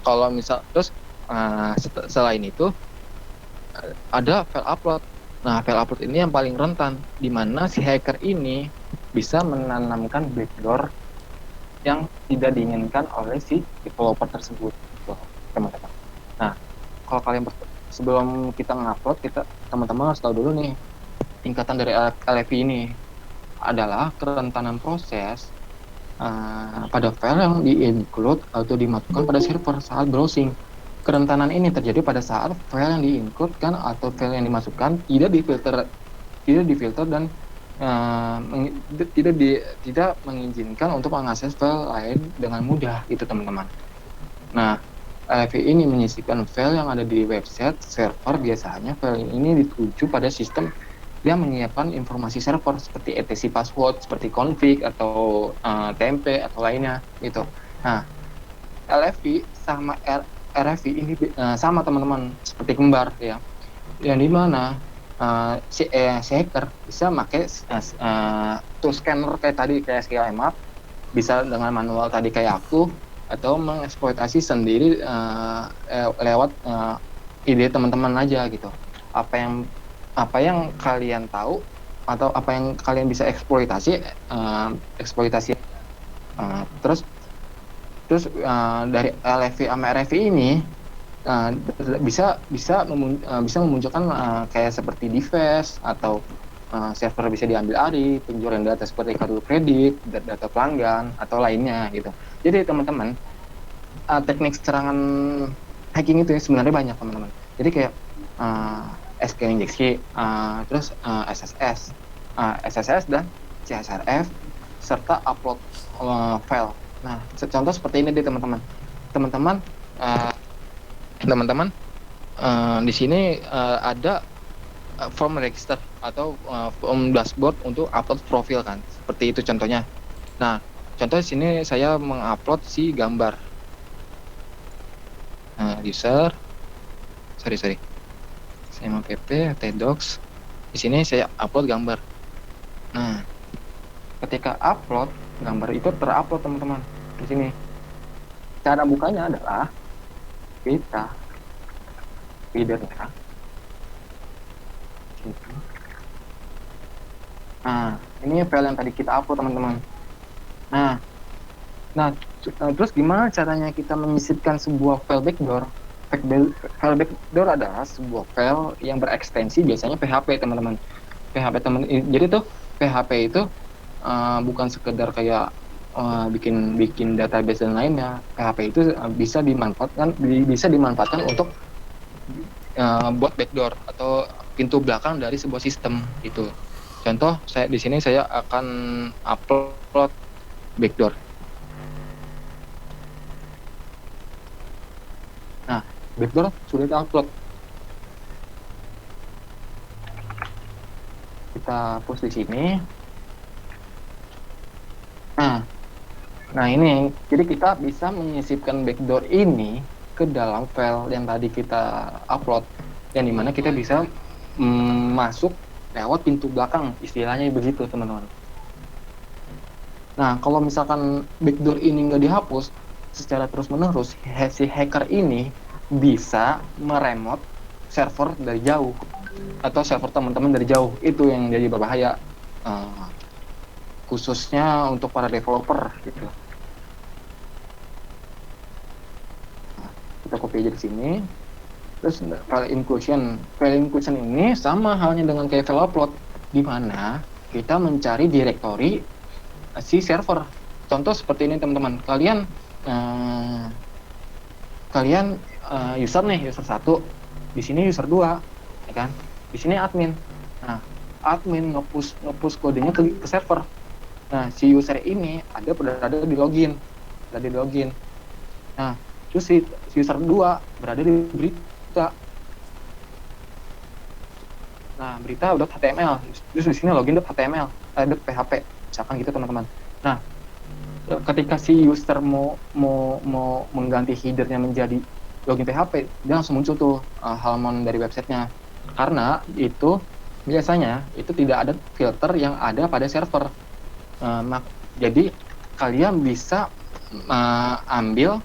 kalau misal terus selain itu ada file upload. Nah, file upload ini yang paling rentan, di mana si hacker ini bisa menanamkan backdoor yang tidak diinginkan oleh si developer tersebut, gitu, teman-teman. Nah, kalau kalian sebelum kita ngupload, teman-teman harus tahu dulu nih, tingkatan dari LFI ini adalah kerentanan proses pada file yang di-include atau dimasukkan pada server saat browsing. Kerentanan ini terjadi pada saat file yang di-include-kan atau file yang dimasukkan tidak difilter dan tidak mengizinkan untuk mengakses file lain dengan mudah, itu teman-teman. Nah, LFI ini menyisipkan file yang ada di website server. Biasanya file ini dituju pada sistem yang menyiapkan informasi server seperti etc password, seperti config atau TMP atau lainnya gitu. Nah, LFI sama RFI ini sama teman-teman, seperti kembar ya, yang dimana si hacker bisa pakai tool scanner kayak tadi, kayak SQL bisa dengan manual tadi kayak aku, atau mengeksploitasi sendiri lewat ide teman-teman aja gitu. Apa yang kalian tahu atau apa yang kalian bisa eksploitasi, terus dari LFI sama RFI ini bisa memunculkan kayak seperti device atau server bisa diambil alih, pencurian data seperti kartu kredit, data pelanggan atau lainnya gitu. Jadi teman-teman, teknik serangan hacking itu sebenarnya banyak teman-teman. Jadi kayak SQL injeksi, terus SSS dan CSRF serta upload file. Nah, contoh seperti ini deh teman-teman. Teman-teman di sini ada form register atau form dashboard untuk upload profil kan. Seperti itu contohnya. Nah, contoh di sini saya mengupload si gambar. User, sorry. Saya mau pp tdocs. Di sini saya upload gambar. Nah, ketika upload gambar itu terupload teman-teman di sini. Cara bukanya adalah kita readernya. Nah, ini file yang tadi kita upload teman-teman. Nah, terus gimana caranya kita menyisipkan sebuah file backdoor? File backdoor adalah sebuah file yang berekstensi biasanya PHP teman-teman. Jadi tuh PHP itu bukan sekedar kayak bikin database dan lainnya. PHP itu bisa dimanfaatkan untuk buat backdoor atau pintu belakang dari sebuah sistem itu. Contoh di sini saya akan upload backdoor. Nah, backdoor sudah di-upload. Kita push di sini. Nah ini, jadi kita bisa menyisipkan backdoor ini ke dalam file yang tadi kita upload, yang dimana kita bisa masuk lewat pintu belakang, istilahnya begitu teman-teman. Nah, kalau misalkan backdoor ini nggak dihapus secara terus-menerus, si hacker ini bisa meremote server dari jauh. atau server teman-teman dari jauh. Itu yang jadi berbahaya, eh, khususnya untuk para developer gitu. Nah, kita copy aja di sini. Terus file inclusion ini sama halnya dengan kayak file upload, di mana kita mencari directory si server. Contoh seperti ini teman-teman, kalian user nih, user 1, di sini user 2, ya kan? Di sini admin. Nah, admin nge-push kodenya ke server. Nah, si user ini berada di login. Nah, terus si user 2 berada di berita. Nah, berita.html. Terus di sini login.html, .php, misalkan gitu teman-teman. Nah, ketika si user mau mengganti headernya menjadi login PHP, dia langsung muncul tuh halaman dari websitenya. Karena itu biasanya itu tidak ada filter yang ada pada server. Jadi kalian bisa ambil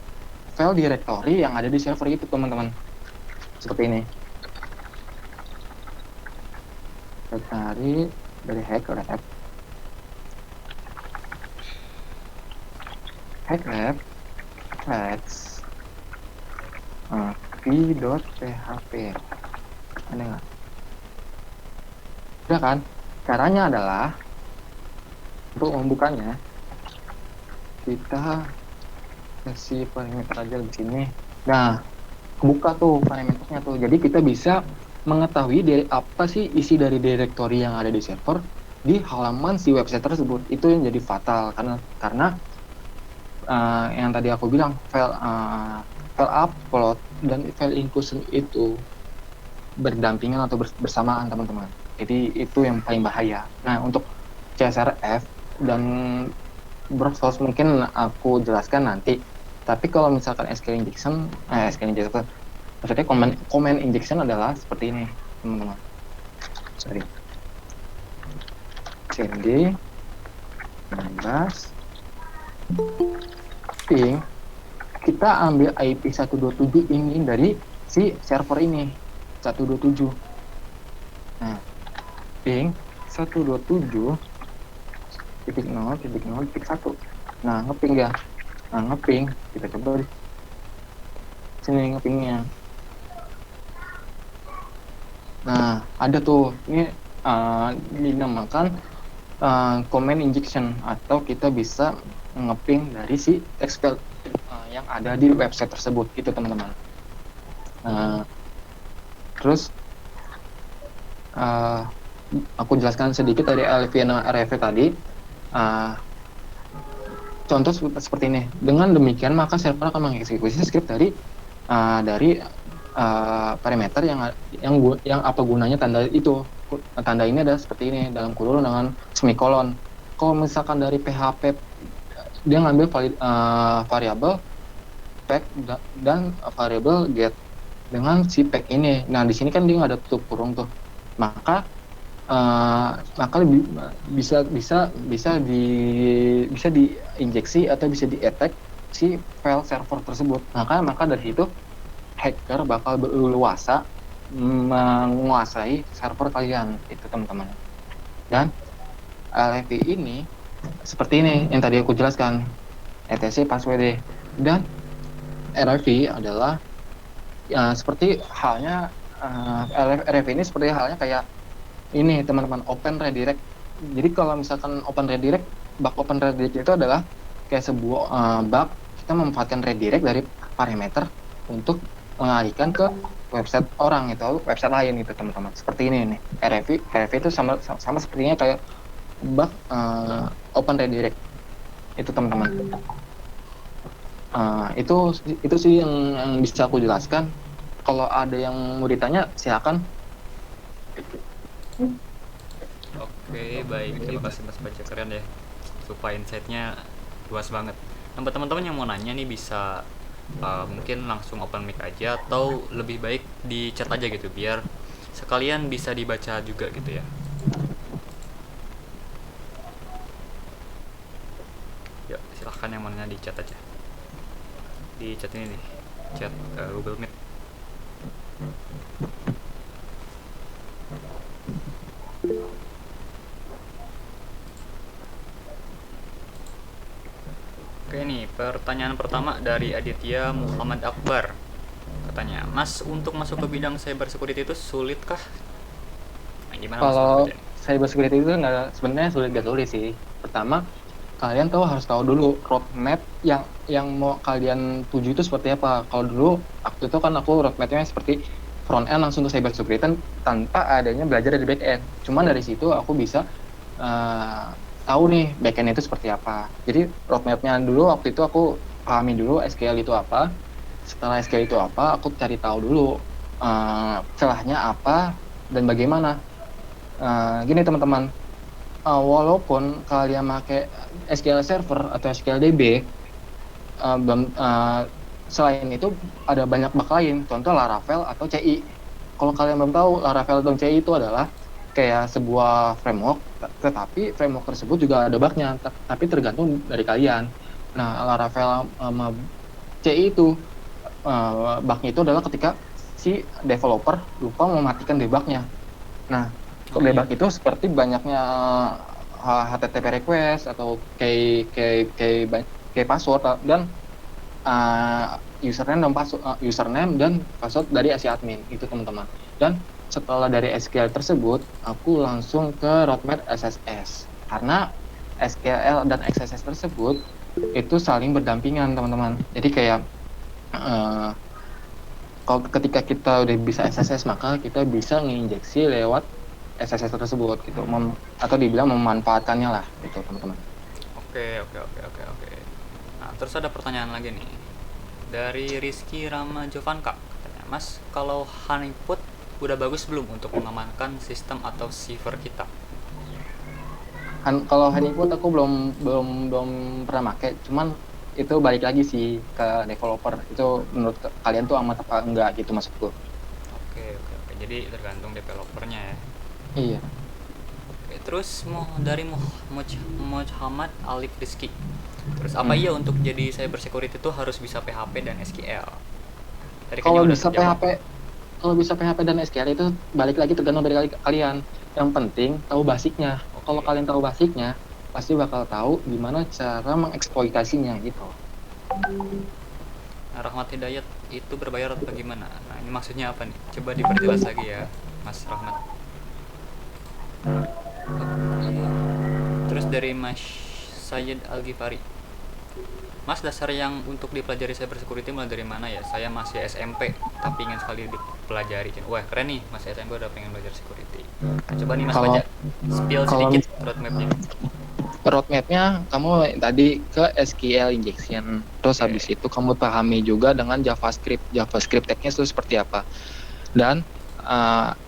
file directory yang ada di server itu teman-teman. Seperti ini. Kita cari dari hackref v.php. Ada nggak? Udah kan? Caranya adalah untuk membukanya kita kasih parameter aja di sini. Nah, kebuka tuh parameternya tuh. Jadi kita bisa mengetahui dari apa sih isi dari directory yang ada di server di halaman si website tersebut. Itu yang jadi fatal karena yang tadi aku bilang file upload dan file inclusion itu berdampingan atau bersamaan teman-teman. Jadi itu yang paling bahaya. Nah, untuk CSRF dan browse mungkin aku jelaskan nanti. Tapi kalau misalkan SQL injection maksudnya command injection adalah seperti ini teman-teman. cd ping, kita ambil IP 127 ini dari si server ini 127. Nah, ping 127.0.0.1. Nah, ngeping ya. Nah, ngeping, kita coba di sini ngepingnya. Nah, ada tuh ini dinamakan command injection, atau kita bisa ngeping dari si text file yang ada di website tersebut itu teman-teman. Terus aku jelaskan sedikit dari LVNRF tadi. Contoh seperti ini. Dengan demikian maka server akan mengeksekusi script dari parameter yang apa gunanya tanda itu. Tanda ini adalah seperti ini, dalam kurung dengan semikolon. Kalau misalkan dari PHP dia ngambil variabel pack dan variabel get dengan si pack ini. Nah, di sini kan dia nggak ada tutup kurung tuh. Maka bisa diinjeksi atau bisa di-attack si file server tersebut. Maka dari itu hacker bakal berleluasa menguasai server kalian itu teman-teman. Dan LFI ini seperti ini yang tadi aku jelaskan, etc password. Dan RFI adalah seperti halnya RFI ini seperti halnya kayak ini teman-teman, open redirect. Jadi kalau misalkan open redirect, bug open redirect itu adalah kayak sebuah bug kita memanfaatkan redirect dari parameter untuk mengalihkan ke website orang itu, website lain itu teman-teman. Seperti ini nih, RFI itu sama sepertinya kayak bug open redirect itu teman-teman. Itu sih yang bisa aku jelaskan. Kalau ada yang mau ditanya silakan. Oke, baik. Terima kasih Mas Baca, keren ya. Supaya insight-nya luas banget. Nah, buat teman-teman yang mau nanya nih bisa mungkin langsung open mic aja, atau lebih baik di chat aja gitu biar sekalian bisa dibaca juga gitu ya. Yuk, silahkan yang mau nanya di chat aja. Di chat ini nih, chat Google Meet. Pertanyaan pertama dari Aditya Muhammad Akbar. Katanya, Mas, untuk masuk ke bidang cyber security itu sulit kah? Nah, gimana Mas? Kalau menurut Anda? cyber security itu nggak, sebenarnya sulit gak sulit sih. Pertama, kalian harus tahu dulu roadmap yang mau kalian tuju itu seperti apa. Kalau dulu waktu itu kan aku roadmapnya seperti front end langsung ke cyber security tanpa adanya belajar dari back end. Cuman dari situ aku bisa eh, tahu nih back end itu seperti apa. Jadi roadmapnya dulu waktu itu aku pahami dulu SQL itu apa. Setelah SQL itu apa, aku cari tahu dulu celahnya apa dan bagaimana. Gini teman-teman, walaupun kalian pakai SQL Server atau SQL DB, selain itu ada banyak bug lain, contoh Laravel atau CI. Kalau kalian belum tahu, Laravel dan CI itu adalah kayak sebuah framework, tetapi framework tersebut juga ada bugnya, tapi tergantung dari kalian. Nah, Laravel sama CI itu bugnya itu adalah ketika si developer lupa mematikan debugnya. Nah, debug itu seperti banyaknya HTTP request atau kayak password dan username dan password dari si admin itu teman-teman. Dan setelah dari SQL tersebut, aku langsung ke roadmap SSS karena SQL dan XSS tersebut itu saling berdampingan teman-teman. Jadi kayak kalau ketika kita udah bisa SSS maka kita bisa nginjeksi lewat SSS tersebut gitu, atau dibilang memanfaatkannya lah gitu teman-teman. Oke. Nah, terus ada pertanyaan lagi nih dari Rizky Rama Jovanka. Katanya, Mas, kalau honeypot udah bagus belum untuk mengamankan sistem atau server kita? Kalau honeypot aku belum pernah pakai, cuman itu balik lagi sih ke developer. Itu menurut kalian tuh amat apa enggak gitu maksudku. Oke. Jadi tergantung developernya ya. Iya. Oke, terus dari Muhammad Alif Rizky. Terus apa iya untuk jadi cyber security itu harus bisa PHP dan SQL? Tadi Kalau kayaknya udah bisa terjawab. PHP dan SQL itu balik lagi tergantung dari kalian. Yang penting tahu basicnya. Kalau kalian tahu basicnya, pasti bakal tahu gimana cara mengeksploitasinya gitu. Nah, Rahmat Hidayat itu berbayar atau gimana? Nah, ini maksudnya apa nih? Coba diperjelas lagi ya, Mas Rahmat. Oke. Terus dari Mas Sayyid Al-Ghifari. Mas, dasar yang untuk dipelajari cyber security mulai dari mana ya? Saya masih SMP, tapi ingin sekali dipelajari. Wah, keren nih, Mas SMP udah pengen belajar security. Nah, coba nih Mas baca spill sedikit roadmapnya. Roadmapnya kamu tadi ke SQL injection, terus habis itu kamu pahami juga dengan JavaScript tagnya itu seperti apa, dan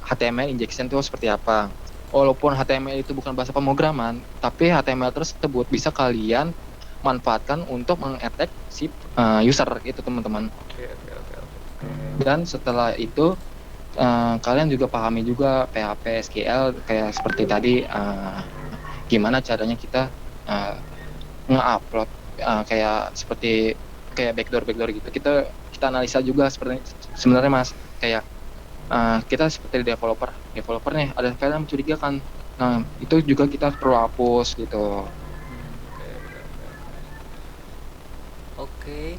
HTML injection itu seperti apa. Walaupun HTML itu bukan bahasa pemrograman, tapi HTML tersebut bisa kalian manfaatkan untuk mengattack si user itu teman-teman. Oke. Dan setelah itu kalian juga pahami juga PHP SQL kayak seperti tadi, gimana caranya kita nge-upload kayak seperti kayak backdoor gitu. Kita analisa juga sebenarnya Mas, kayak kita seperti developer nih ada file yang mencurigakan. Nah, itu juga kita perlu hapus gitu. Oke.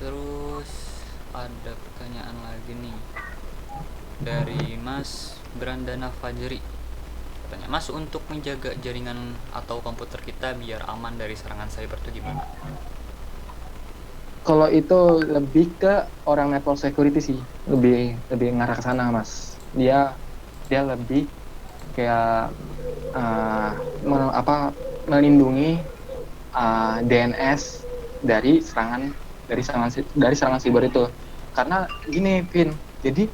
Terus ada pertanyaan lagi nih dari Mas Brandana Fajri. Katanya, Mas, untuk menjaga jaringan atau komputer kita biar aman dari serangan cyber itu gimana? Kalau itu lebih ke orang network security sih, lebih ngarah ke sana Mas. Dia lebih kayak melindungi DNS dari serangan siber itu. Karena gini Vin, jadi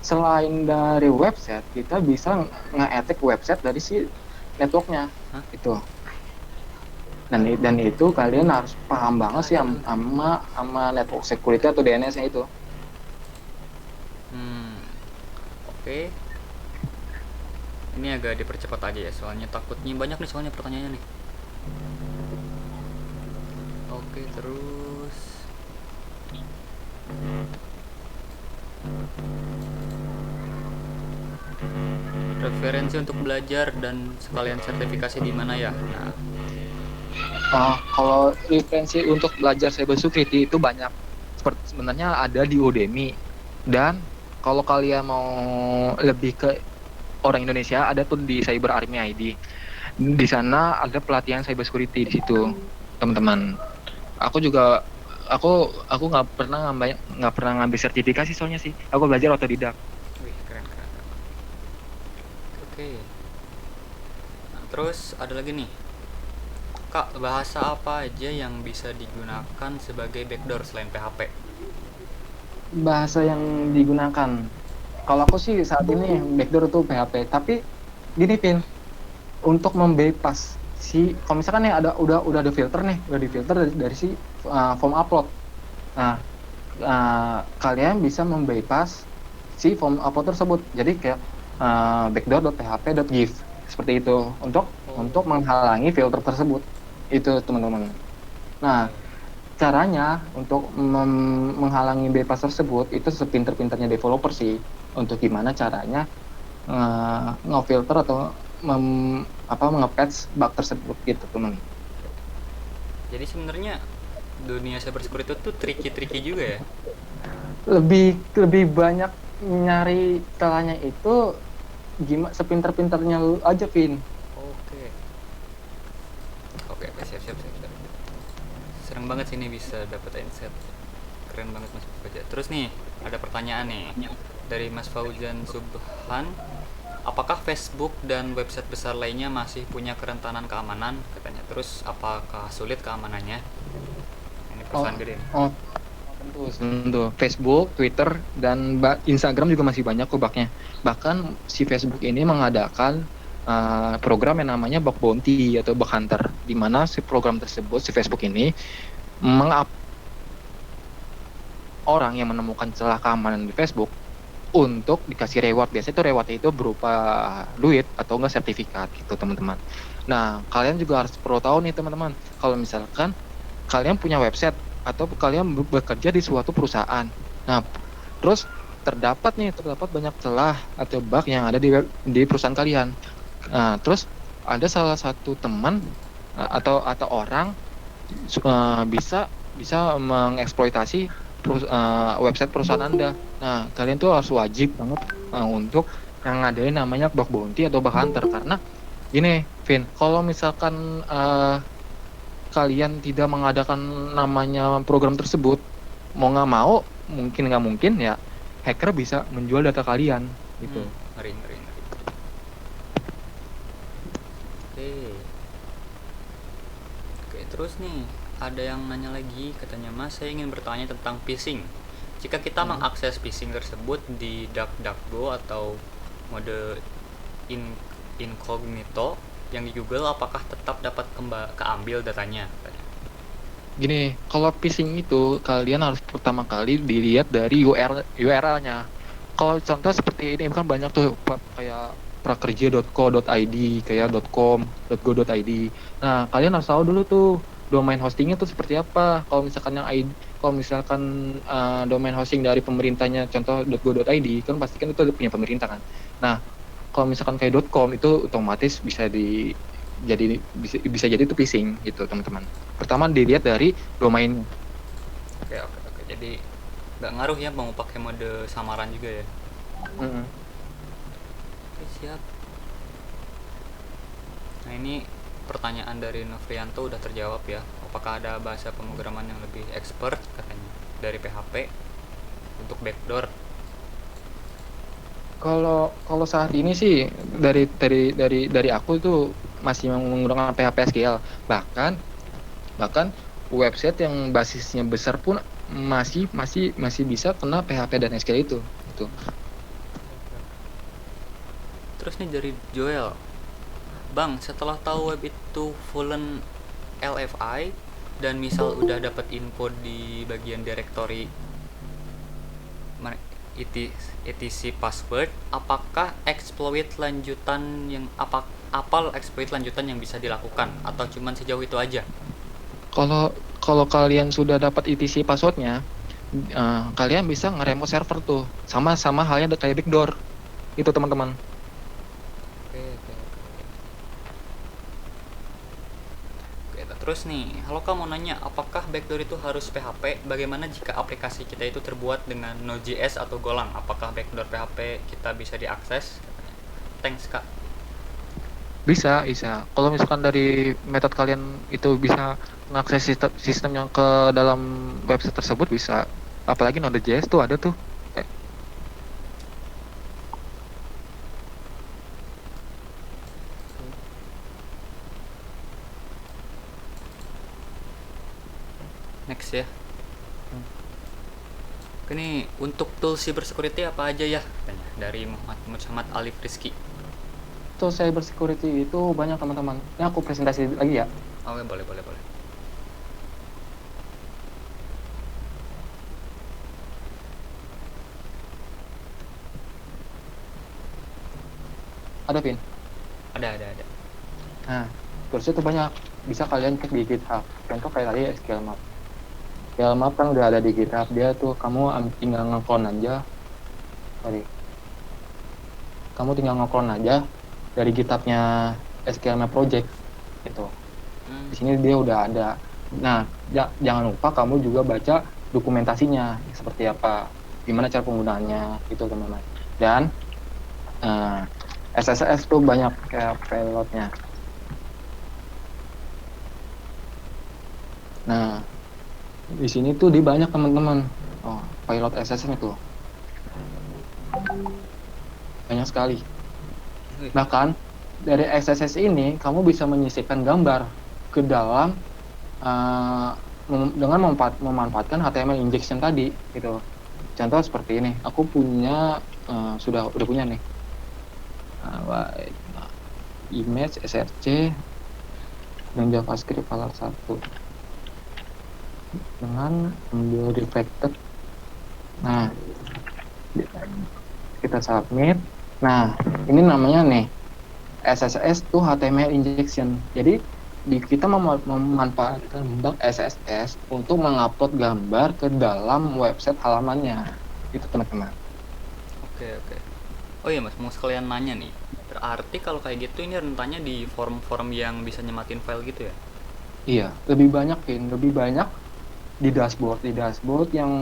selain dari website, kita bisa nge-attack website dari si networknya. Itu. Dan itu kalian harus paham banget sih sama network security atau DNS-nya itu. Oke. Ini agak dipercepat aja ya, soalnya takutnya banyak nih soalnya pertanyaannya nih. Oke, terus referensi untuk belajar dan sekalian sertifikasi di mana ya? Nah, Kalau referensi untuk belajar cybersecurity itu banyak. Sebenarnya ada di Udemy. Dan kalau kalian mau lebih ke orang Indonesia, ada tuh di Cyber Army ID. Di sana ada pelatihan cybersecurity di situ, teman-teman. Aku juga aku nggak pernah ngambil sertifikasi soalnya sih. Aku belajar otodidak. Wih, keren keren. Oke. Nah, terus ada lagi nih. Kak, bahasa apa aja yang bisa digunakan sebagai backdoor selain PHP? Bahasa yang digunakan. Kalau aku sih saat ini backdoor itu PHP. Tapi gini, Pin, untuk membypass kalau misalkan nih udah ada filter nih, udah difilter dari si form upload. Nah, kalian bisa membypass si form upload tersebut. Jadi kayak backdoor.php.give seperti itu untuk menghalangi filter tersebut. Itu teman-teman. Nah, caranya untuk menghalangi bypass tersebut itu sepinter-pinternya developer sih. Untuk gimana caranya ngefilter atau nge-patch bug tersebut gitu, teman. Jadi sebenarnya dunia cybersecurity itu tuh tricky juga ya. Lebih banyak nyari celahnya itu gimana sepinter-pinternya lu aja, Vin. Oke. Oke, siap. Seneng banget sih ini bisa dapat insight. Keren banget Mas Fauzan. Terus nih, ada pertanyaan nih dari Mas Fauzan Subhan. Apakah Facebook dan website besar lainnya masih punya kerentanan keamanan katanya? Terus apakah sulit keamanannya? Ini perusahaan gede nih. Tentu. Facebook, Twitter, dan Instagram juga masih banyak kok bugnya. Bahkan si Facebook ini mengadakan program yang namanya bug bounty atau bug hunter, di mana si program tersebut, si Facebook ini orang yang menemukan celah keamanan di Facebook untuk dikasih reward. Biasanya itu rewardnya itu berupa duit atau enggak sertifikat gitu, teman-teman. Nah, kalian juga harus perlu tahu nih, teman-teman, kalau misalkan kalian punya website atau kalian bekerja di suatu perusahaan, nah terus terdapat banyak celah atau bug yang ada di perusahaan kalian. Nah, terus ada salah satu teman atau orang bisa mengeksploitasi website perusahaan Anda. Nah, kalian tuh harus wajib banget untuk yang ngadain namanya bug bounty atau bug hunter. Karena gini, Vin, kalau misalkan kalian tidak mengadakan namanya program tersebut, mau nggak mau, nggak mungkin ya, hacker bisa menjual data kalian gitu. Ngeri. Oke, terus nih ada yang nanya lagi, katanya, Mas, saya ingin bertanya tentang phishing. Jika kita mengakses phishing tersebut di DuckDuckGo atau mode incognito yang di Google, apakah tetap dapat keambil datanya? Gini, kalau phishing itu kalian harus pertama kali dilihat dari URL-nya. Kalau contoh seperti ini kan banyak tuh kayak prakerja.co.id, kayak .com, .go.id. Nah, kalian harus tahu dulu tuh domain hostingnya tuh seperti apa. Kalau misalkan domain hosting dari pemerintahnya, contoh .go.id, kan pasti kan itu punya pemerintah kan. Nah, kalau misalkan kayak .com itu otomatis bisa jadi itu phishing gitu, teman-teman. Pertama dilihat dari domain. Oke. Jadi nggak ngaruh ya mau pakai mode samaran juga ya. Oke, siap. Nah, ini pertanyaan dari Novrianto udah terjawab ya. Apakah ada bahasa pemrograman yang lebih expert katanya dari PHP untuk backdoor? Kalau saat ini sih dari aku itu masih menggunakan PHP SQL. Bahkan website yang basisnya besar pun masih bisa kena PHP dan SQL itu. Gitu. Terus nih dari Joel, Bang, setelah tahu web itu fullen LFI dan misal udah dapat info di bagian directory etc password, apakah exploit lanjutan yang yang bisa dilakukan atau cuman sejauh itu aja? Kalau kalian sudah dapat etc passwordnya, kalian bisa nge-remote server tuh, sama halnya kayak backdoor itu, teman-teman. Oke. Terus nih, halo Kak, mau nanya, apakah backdoor itu harus PHP? Bagaimana jika aplikasi kita itu terbuat dengan Node.js atau Golang? Apakah backdoor PHP kita bisa diakses? Thanks Kak. Bisa, bisa. Kalau misalkan dari metode kalian itu bisa mengakses sistem yang ke dalam website tersebut bisa. Apalagi Node.js tuh ada tuh. Eh, Next ya. Ini untuk tools cybersecurity apa aja ya? Tanya dari Muhammad Alif Rizky. Itu cyber security itu banyak teman-teman. Ini aku presentasi lagi ya. Oke, boleh, boleh, boleh. Ada Pin. Ada. Nah, terus itu banyak. Bisa kalian cek di GitHub. Contoh kayak tadi SQL Map. SQL Map kan udah ada di GitHub. Dia tuh kamu tinggal nge-clone aja. Sorry. Kamu tinggal nge-clone aja dari GitHub-nya SQL Map Project gitu. Di sini dia udah ada. Nah, jangan lupa kamu juga baca dokumentasinya seperti apa, gimana cara penggunaannya gitu teman-teman. Dan SSS tuh banyak kayak payloadnya. Nah, di sini tuh di banyak teman-teman. Oh, payload SSS itu banyak sekali. Bahkan dari SSS ini kamu bisa menyisipkan gambar ke dalam dengan memanfaatkan HTML injection tadi gitu. Contoh seperti ini. Aku punya udah punya nih. Image src dan JavaScript file 1 dengan ambil reflected. Nah, kita submit. Nah, ini namanya nih SSS tuh HTML injection. Jadi kita memanfaatkan bug SSS untuk mengupload gambar ke dalam website halamannya. Itu teman-teman. Oke. Oh iya Mas, mau sekalian nanya nih. Berarti kalau kayak gitu ini rentannya di form-form yang bisa nyematin file gitu ya? Iya, lebih banyak di dashboard yang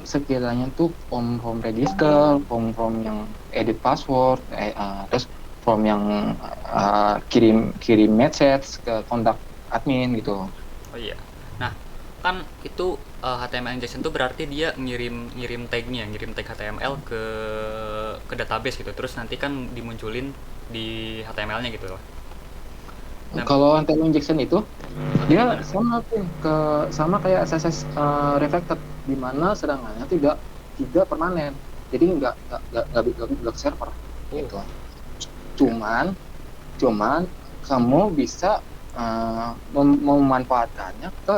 sekiranya tuh form register, form yang edit password, terus form yang kirim message ke kontak admin gitu. Oh iya. Nah, kan itu HTML injection tuh berarti dia ngirim tag HTML ke database gitu. Terus nanti kan dimunculin di HTML-nya gitu loh. Nah, kalau HTML injection itu dia sama kayak SSS reflected, di mana serangannya tidak permanen, jadi nggak ke server gitu. Cuman kamu bisa memanfaatkannya ke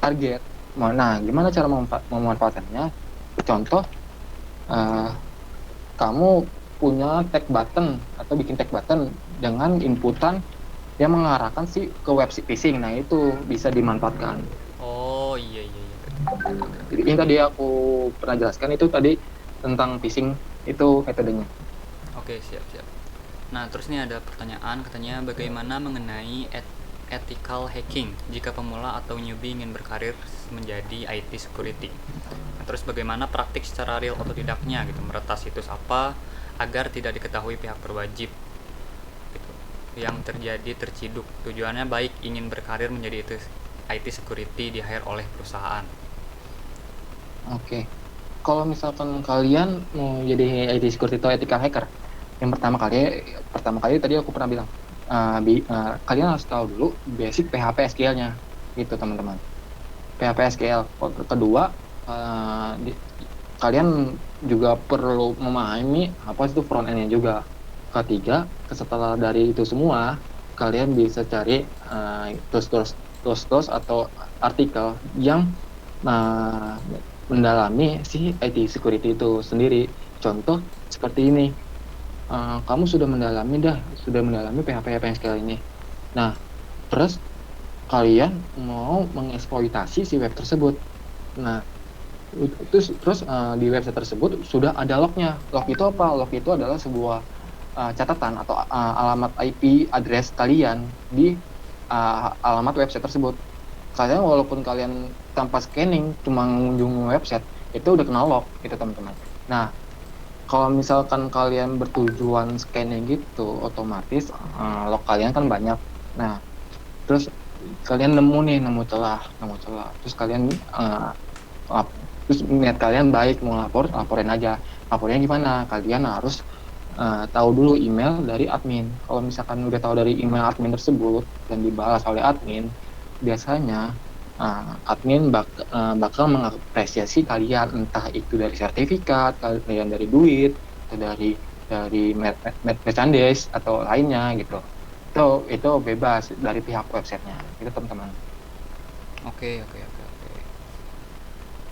target. Nah, gimana cara memanfaatkannya? Contoh, kamu punya tag button atau bikin tag button dengan inputan yang mengarahkan ke web phishing. Nah, itu bisa dimanfaatkan. Oh iya. Jadi yang tadi aku pernah jelaskan itu tadi tentang phishing itu metodenya. Oke, siap. Nah, terus ini ada pertanyaan, katanya bagaimana mengenai ethical hacking jika pemula atau newbie ingin berkarir menjadi IT security. Nah, terus bagaimana praktik secara real otodidaknya gitu, meretas situs apa agar tidak diketahui pihak berwajib gitu. Yang terjadi terciduk, tujuannya baik, ingin berkarir menjadi IT security di hire oleh perusahaan. Oke. Kalau misalkan kalian mau jadi IT security atau ethical hacker, yang pertama kali tadi aku pernah bilang, kalian harus tahu dulu basic PHP SQL-nya gitu teman-teman. PHP SQL. Kedua, kalian juga perlu memahami apa itu front end-nya juga. Ketiga, setelah dari itu semua, kalian bisa cari tools atau artikel yang mendalami si IT security itu sendiri. Contoh seperti ini. Kamu sudah mendalami PHP SQL ini. Nah, terus kalian mau mengeksploitasi si web tersebut. Nah, terus di website tersebut sudah ada lognya. Log itu apa? Log itu adalah sebuah catatan atau alamat IP address kalian di alamat website tersebut. kalian walaupun kalian tanpa scanning cuma mengunjungi website itu udah kena lock gitu teman-teman. Nah, kalau misalkan kalian bertujuan scanning gitu, otomatis lock kalian kan banyak. Nah, terus kalian nemu celah. Terus kalian terus niat kalian baik mau laporin aja. Lapornya gimana? Kalian harus tahu dulu email dari admin. Kalau misalkan udah tahu dari email admin tersebut dan dibalas oleh admin, biasanya admin bakal mengapresiasi kalian, entah itu dari sertifikat, kalian dari duit, atau dari merchandise atau lainnya gitu. Itu bebas dari pihak websitenya, gitu teman-teman. Oke.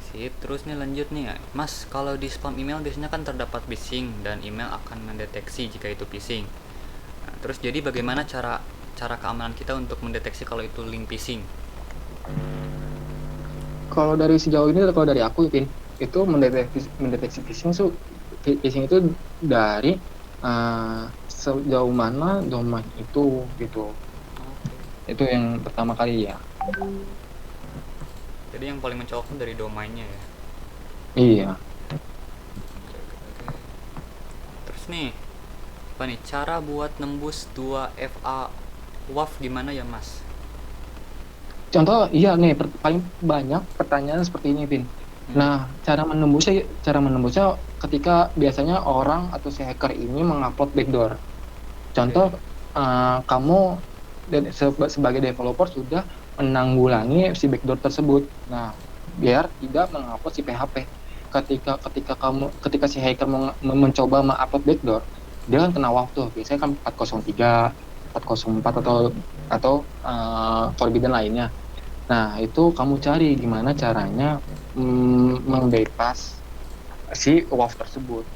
Sip, terus nih lanjut nih ya. Mas, kalau di spam email biasanya kan terdapat phishing dan email akan mendeteksi jika itu phishing. Nah, terus jadi bagaimana cara keamanan kita untuk mendeteksi kalau itu link phishing? Kalau dari sejauh ini, kalau dari aku, Pin, itu mendeteksi phishing itu dari sejauh mana domain itu gitu. Itu yang pertama kali ya. Jadi yang paling mencolok dari domainnya ya. Iya. Oke. Terus nih, apa nih cara buat nembus 2FA WAF gimana ya, Mas? Contoh, iya nih, paling banyak pertanyaan seperti ini, Pin. Nah, cara menembusnya ketika biasanya orang atau si hacker ini mengupload backdoor. Contoh, kamu sebagai developer sudah menanggulangi si backdoor tersebut. Nah, biar tidak mengupload si PHP. Ketika si hacker mencoba mengupload backdoor, dia kan kena WAF tuh. Biasanya kan 403, 404 atau forbidden lainnya. Nah, itu kamu cari gimana caranya mengbypass si WAF tersebut.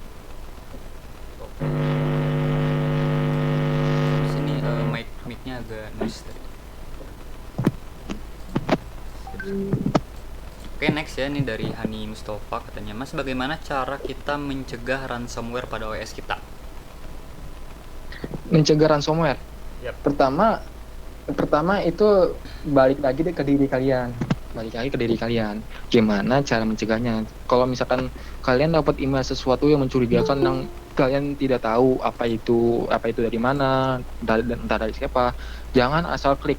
Di sini mic-nya agak noise tadi. Oke, next ya, ini dari Hani Mustafa katanya, Mas, bagaimana cara kita mencegah ransomware pada OS kita? Mencegah ransomware. Yap. Pertama itu balik lagi ke diri kalian. Gimana cara mencegahnya? Kalau misalkan kalian dapat email sesuatu yang mencurigakan yang kalian tidak tahu apa itu dari mana, entah dari siapa, jangan asal klik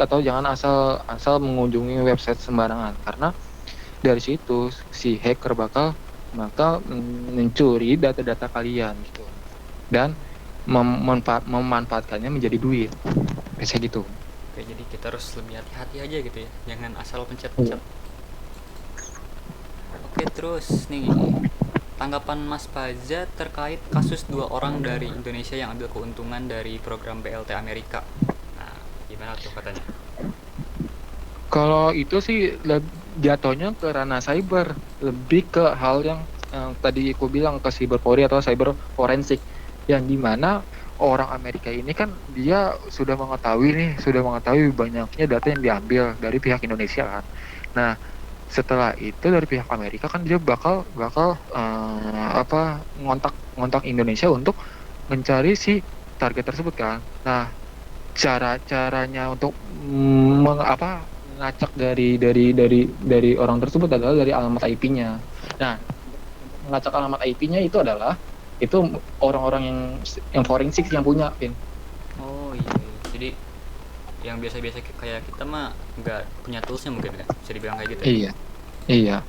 atau jangan asal mengunjungi website sembarangan, karena dari situ si hacker bakal mencuri data-data kalian gitu dan memanfaatkannya menjadi duit. Biasanya gitu. Oke, jadi kita harus lebih hati-hati aja gitu ya, jangan asal pencet-pencet. Oke, terus nih, tanggapan Mas Paza terkait kasus 2 orang dari Indonesia yang ambil keuntungan dari program BLT Amerika. Nah, gimana tuh katanya? Kalau itu sih jatuhnya ke ranah cyber, lebih ke hal yang tadi aku bilang, ke cyberpori atau cyber forensik, yang dimana orang Amerika ini kan dia sudah mengetahui banyaknya data yang diambil dari pihak Indonesia kan. Nah, setelah itu dari pihak Amerika kan dia bakal ngontak Indonesia untuk mencari si target tersebut kan. Nah, caranya untuk ngacak dari orang tersebut adalah dari alamat IP-nya. Nah, ngacak alamat IP-nya itu adalah orang-orang yang forensik yang punya, Pin. Oh iya. Jadi yang biasa-biasa kayak kita mah nggak punya toolsnya mungkin kan, bisa dibilang kayak gitu ya? Iya.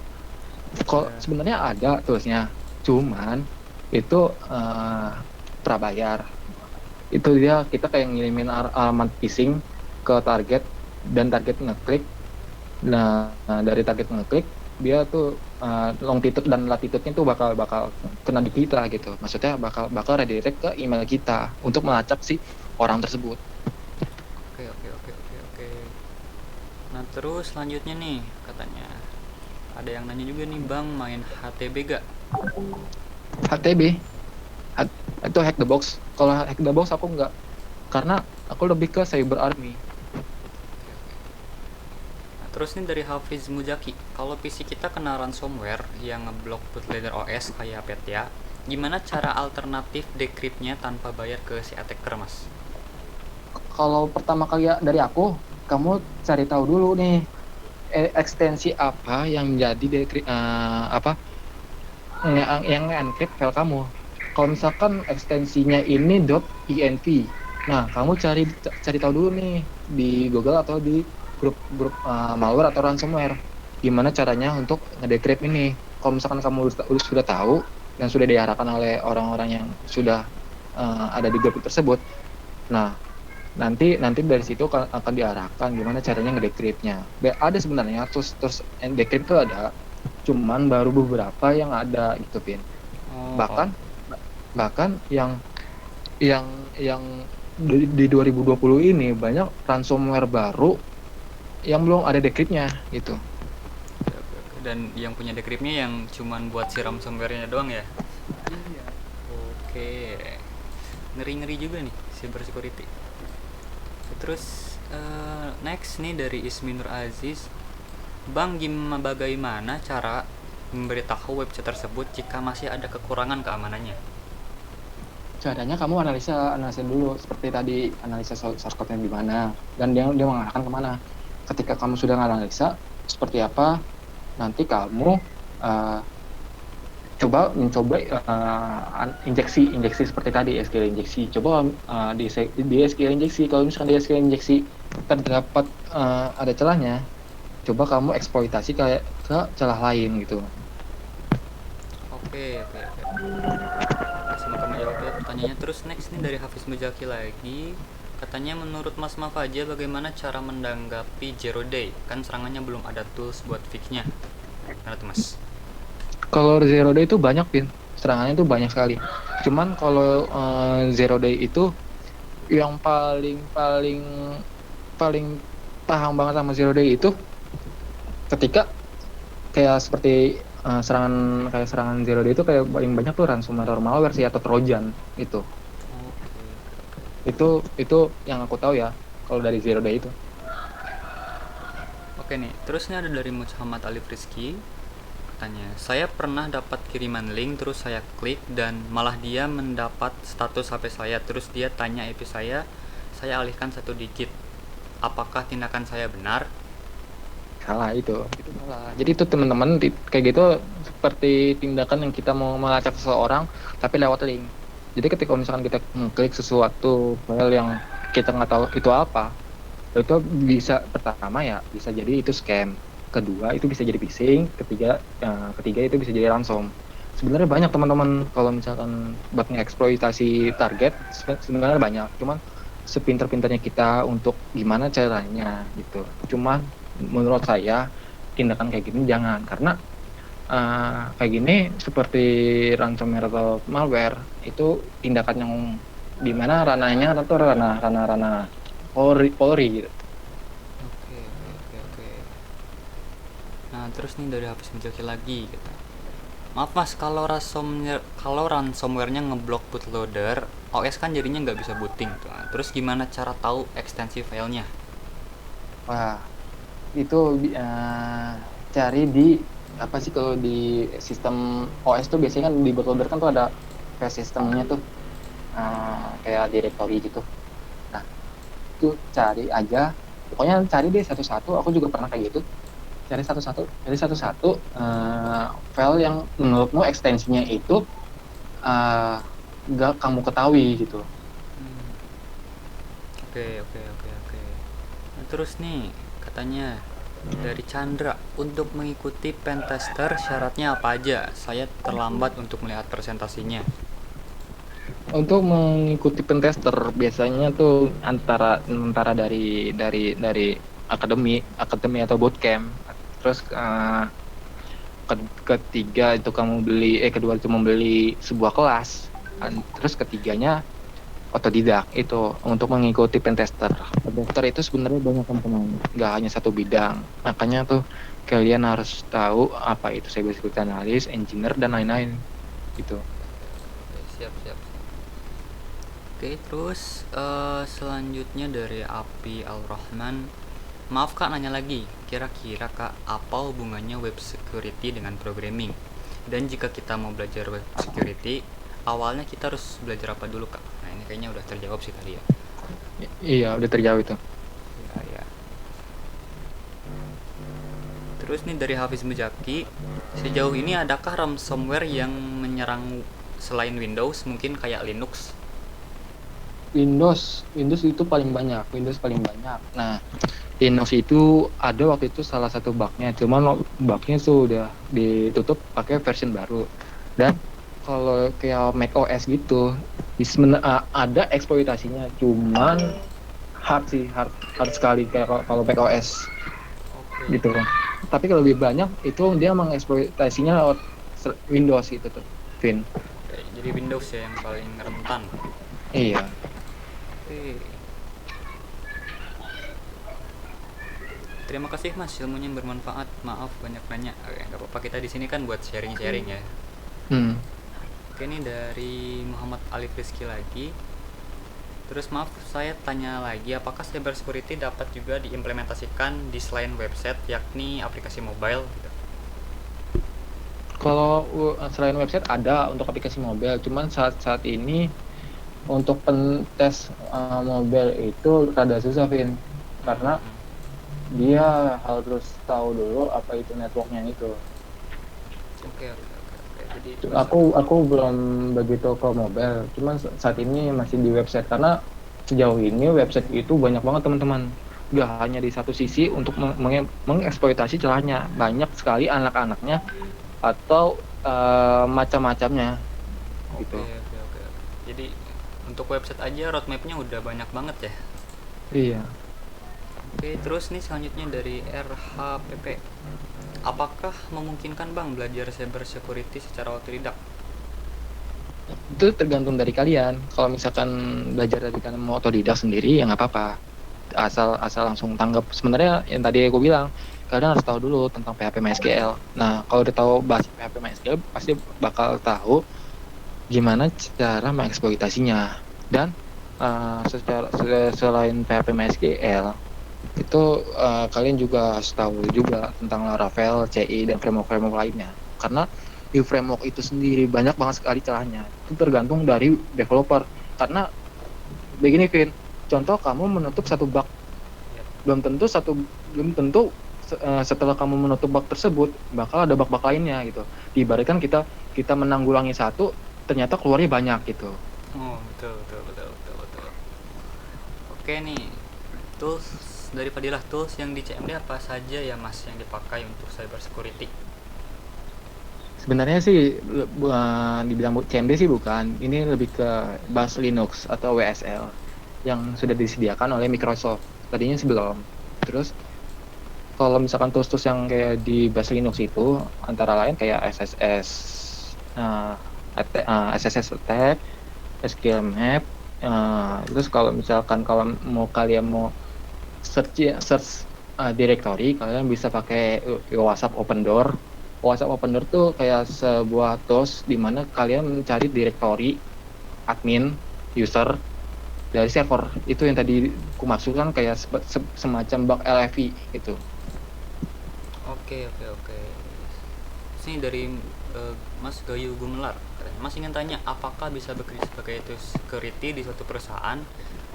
Kok sebenarnya ada toolsnya, cuman itu prabayar. Itu kita kayak ngirimin alamat phishing ke target dan target ngeklik. Nah, dari target ngeklik dia tuh longitude dan latitude-nya tuh bakal kena di kita gitu. Maksudnya bakal redirect ke email kita untuk melacak si orang tersebut. Oke. Nah, terus selanjutnya nih, katanya ada yang nanya juga nih, Bang, main HTB gak? HTB itu hack the box. Kalau hack the box aku enggak, karena aku lebih ke cyber army. Terus nih dari Hafiz Muzaki, kalau PC kita kena ransomware yang ngeblok bootloader OS kayak Petya, gimana cara alternatif decrypt-nya tanpa bayar ke si attacker, Mas? Kalau pertama kali dari aku, kamu cari tahu dulu nih ekstensi apa yang menjadi yang encrypt file kamu. Kalau misalkan ekstensinya ini .env, nah kamu cari tahu dulu nih di Google atau di grup malware atau ransomware gimana caranya untuk ngedecrypt ini. Kalau misalkan kamu sudah tahu dan sudah diarahkan oleh orang-orang yang sudah ada di grup tersebut, nah nanti dari situ akan diarahkan gimana caranya ngedecryptnya. Ada sebenarnya terus decrypt itu ada, cuman baru beberapa yang ada gitu, Pin. Bahkan yang di 2020 ini banyak ransomware baru yang belum ada decryptnya gitu. Dan yang punya decryptnya yang cuman buat si ransomware-nya doang ya? Iya. Oke, ngeri-ngeri juga nih cyber security. Terus next nih dari Ismi Nur Aziz, Bang, bagaimana cara memberitahu website tersebut jika masih ada kekurangan keamanannya? Caranya kamu analisa dulu, seperti tadi analisa source code-nya di mana dan dia mengarahkan kemana. Ketika kamu sudah analisa seperti apa, nanti kamu mencoba injeksi seperti tadi SQL injeksi. Coba di SQL injeksi, kalau misalkan di SQL injeksi terdapat ada celahnya, coba kamu eksploitasi ke celah lain gitu. Oke. Semoga menjawab ya pertanyaannya. Terus next nih dari Hafiz Mujaki lagi, katanya menurut Mas Mafaja bagaimana cara menanggapi zero day? Kan serangannya belum ada tools buat fix-nya. Gimana tuh Mas? Kalau zero day itu banyak, Pin. Serangannya itu banyak sekali. Cuman kalau zero day itu yang paling paham banget sama zero day itu ketika kayak seperti serangan zero day itu kayak paling banyak tuh ransomware malware sih atau trojan itu. Itu yang aku tahu ya kalau dari zero day itu. Oke nih, terus ini ada dari Muhammad Alif Rizky. Katanya, saya pernah dapat kiriman link, terus saya klik dan malah dia mendapat status HP saya. Terus dia tanya IP saya alihkan 1 digit. Apakah tindakan saya benar? Salah itu salah. Jadi itu teman-teman kayak gitu seperti tindakan yang kita mau melacak seseorang tapi lewat link. Jadi ketika misalkan kita mengklik sesuatu file yang kita nggak tahu itu apa, itu bisa pertama ya bisa jadi itu scam, kedua itu bisa jadi phishing, ketiga itu bisa jadi ransom. Sebenarnya banyak teman-teman kalau misalkan buat ngeksploitasi target sebenarnya banyak, cuman sepinter-pinternya kita untuk gimana caranya gitu. Cuman menurut saya tindakan kayak gini jangan, karena kayak gini seperti ransomware atau malware itu tindakan yang dimana ranahnya atau ranah Polri gitu. Oke. Nah, terus nih dari Hafiz Mujaki lagi gitu. Maaf Mas, kalau ransomware-nya ngeblok bootloader, OS kan jadinya nggak bisa booting tuh. Nah, terus gimana cara tahu ekstensi filenya? Wah, itu cari di apa sih, kalau di sistem OS tuh biasanya kan di bootloader kan tuh ada file sistemnya tuh kayak directory gitu. Nah, itu cari aja, pokoknya cari deh satu-satu. Aku juga pernah kayak gitu, cari satu-satu file yang menurutmu ekstensinya itu nggak kamu ketahui gitu. Oke. Nah, terus nih katanya dari Chandra, untuk mengikuti pentester syaratnya apa aja? Saya terlambat untuk melihat presentasinya. Untuk mengikuti pentester biasanya tuh antara dari akademi atau bootcamp. Terus ketiga itu kedua itu membeli sebuah kelas. Terus ketiganya otodidak itu untuk mengikuti pentester. Pentester itu sebenarnya banyak komponen, nggak hanya satu bidang. Makanya tuh kalian harus tahu apa itu cyber security analyst, engineer dan lain-lain gitu. Siap. Oke, terus selanjutnya dari Api Al-Rahman. Maaf Kak, nanya lagi. Kira-kira Kak, apa hubungannya web security dengan programming? Dan jika kita mau belajar web security, awalnya kita harus belajar apa dulu Kak? Nah, ini kayaknya udah terjawab sih tadi ya. Iya, udah terjawab itu. Ya. Terus nih dari Hafiz Mujaki, sejauh ini adakah ransomware yang menyerang selain Windows, mungkin kayak Linux? Windows itu paling banyak, Windows paling banyak. Nah, Linux itu ada waktu itu salah satu bugnya, cuman bugnya tuh udah ditutup pakai version baru. Dan kalau kayak Mac OS gitu, ada eksploitasinya, cuman hard sekali kayak kalau Mac OS Oke. gitu. Tapi kalau lebih banyak itu dia mengeksploitasinya lewat Windows gitu tuh, Vin. Oke, jadi Windows ya yang paling rentan. Iya. Oke. Terima kasih Mas, ilmunya bermanfaat. Maaf banyak nanya. Oke, nggak apa-apa, kita di sini kan buat sharing-sharing ya. Hmm. Oke, ini dari Muhammad Alif Rizky lagi. Terus maaf, saya tanya lagi, apakah cyber security dapat juga diimplementasikan di selain website, yakni aplikasi mobile? Gitu. Kalau selain website ada untuk aplikasi mobile, cuman saat ini untuk pentes mobile itu rada susah, Vin, karena dia harus tahu dulu apa itu networknya itu. Oke. Jadi Aku belum begitu ke mobile, cuman saat ini masih di website karena sejauh ini website itu banyak banget teman-teman. Gak hanya di satu sisi untuk mengeksploitasi celahnya, banyak sekali anak-anaknya atau macam-macamnya gitu. Oke. Jadi untuk website aja roadmapnya udah banyak banget ya. Iya. Oke, terus nih selanjutnya dari RHPP. Apakah memungkinkan Bang belajar cyber security secara otodidak? Itu tergantung dari kalian. Kalau misalkan belajar dari kalian mau otodidak sendiri ya nggak apa-apa. Asal langsung tanggap. Sebenarnya yang tadi aku bilang, kalian harus tahu dulu tentang PHP MySQL. Nah, kalau udah tahu bahasa PHP MySQL pasti bakal tahu gimana cara mengeksploitasinya. Dan selain PHP MySQL itu kalian juga harus tahu juga tentang Laravel, CI, dan framework lainnya. Karena di framework itu sendiri banyak banget sekali celahnya. Itu tergantung dari developer. Karena begini, Vin, contoh kamu menutup satu bug, belum tentu setelah kamu menutup bug tersebut bakal ada bug-bug lainnya gitu. Ibaratkan kita menanggulangi satu, ternyata keluarnya banyak gitu. Oh, betul. Oke nih, tools dari Fadilah, tools yang di CMD apa saja ya Mas yang dipakai untuk cyber security? Sebenarnya sih dibilang CMD sih bukan, ini lebih ke bus Linux atau WSL yang sudah disediakan oleh Microsoft. Tadinya sebelum. Terus kalau misalkan tools-tools yang kayak di bus Linux itu antara lain kayak SSS attack, SQL map. Terus kalau misalkan kalian mau search directory, kalian bisa pakai WhatsApp Open Door. WhatsApp Open Door tuh kayak sebuah tools di mana kalian mencari directory admin user dari server. Itu yang tadi aku maksudkan kayak semacam bug LFI gitu. Oke. Sini dari Mas Gayu Gumelar. Mas ingin tanya, apakah bisa bekerja sebagai security di suatu perusahaan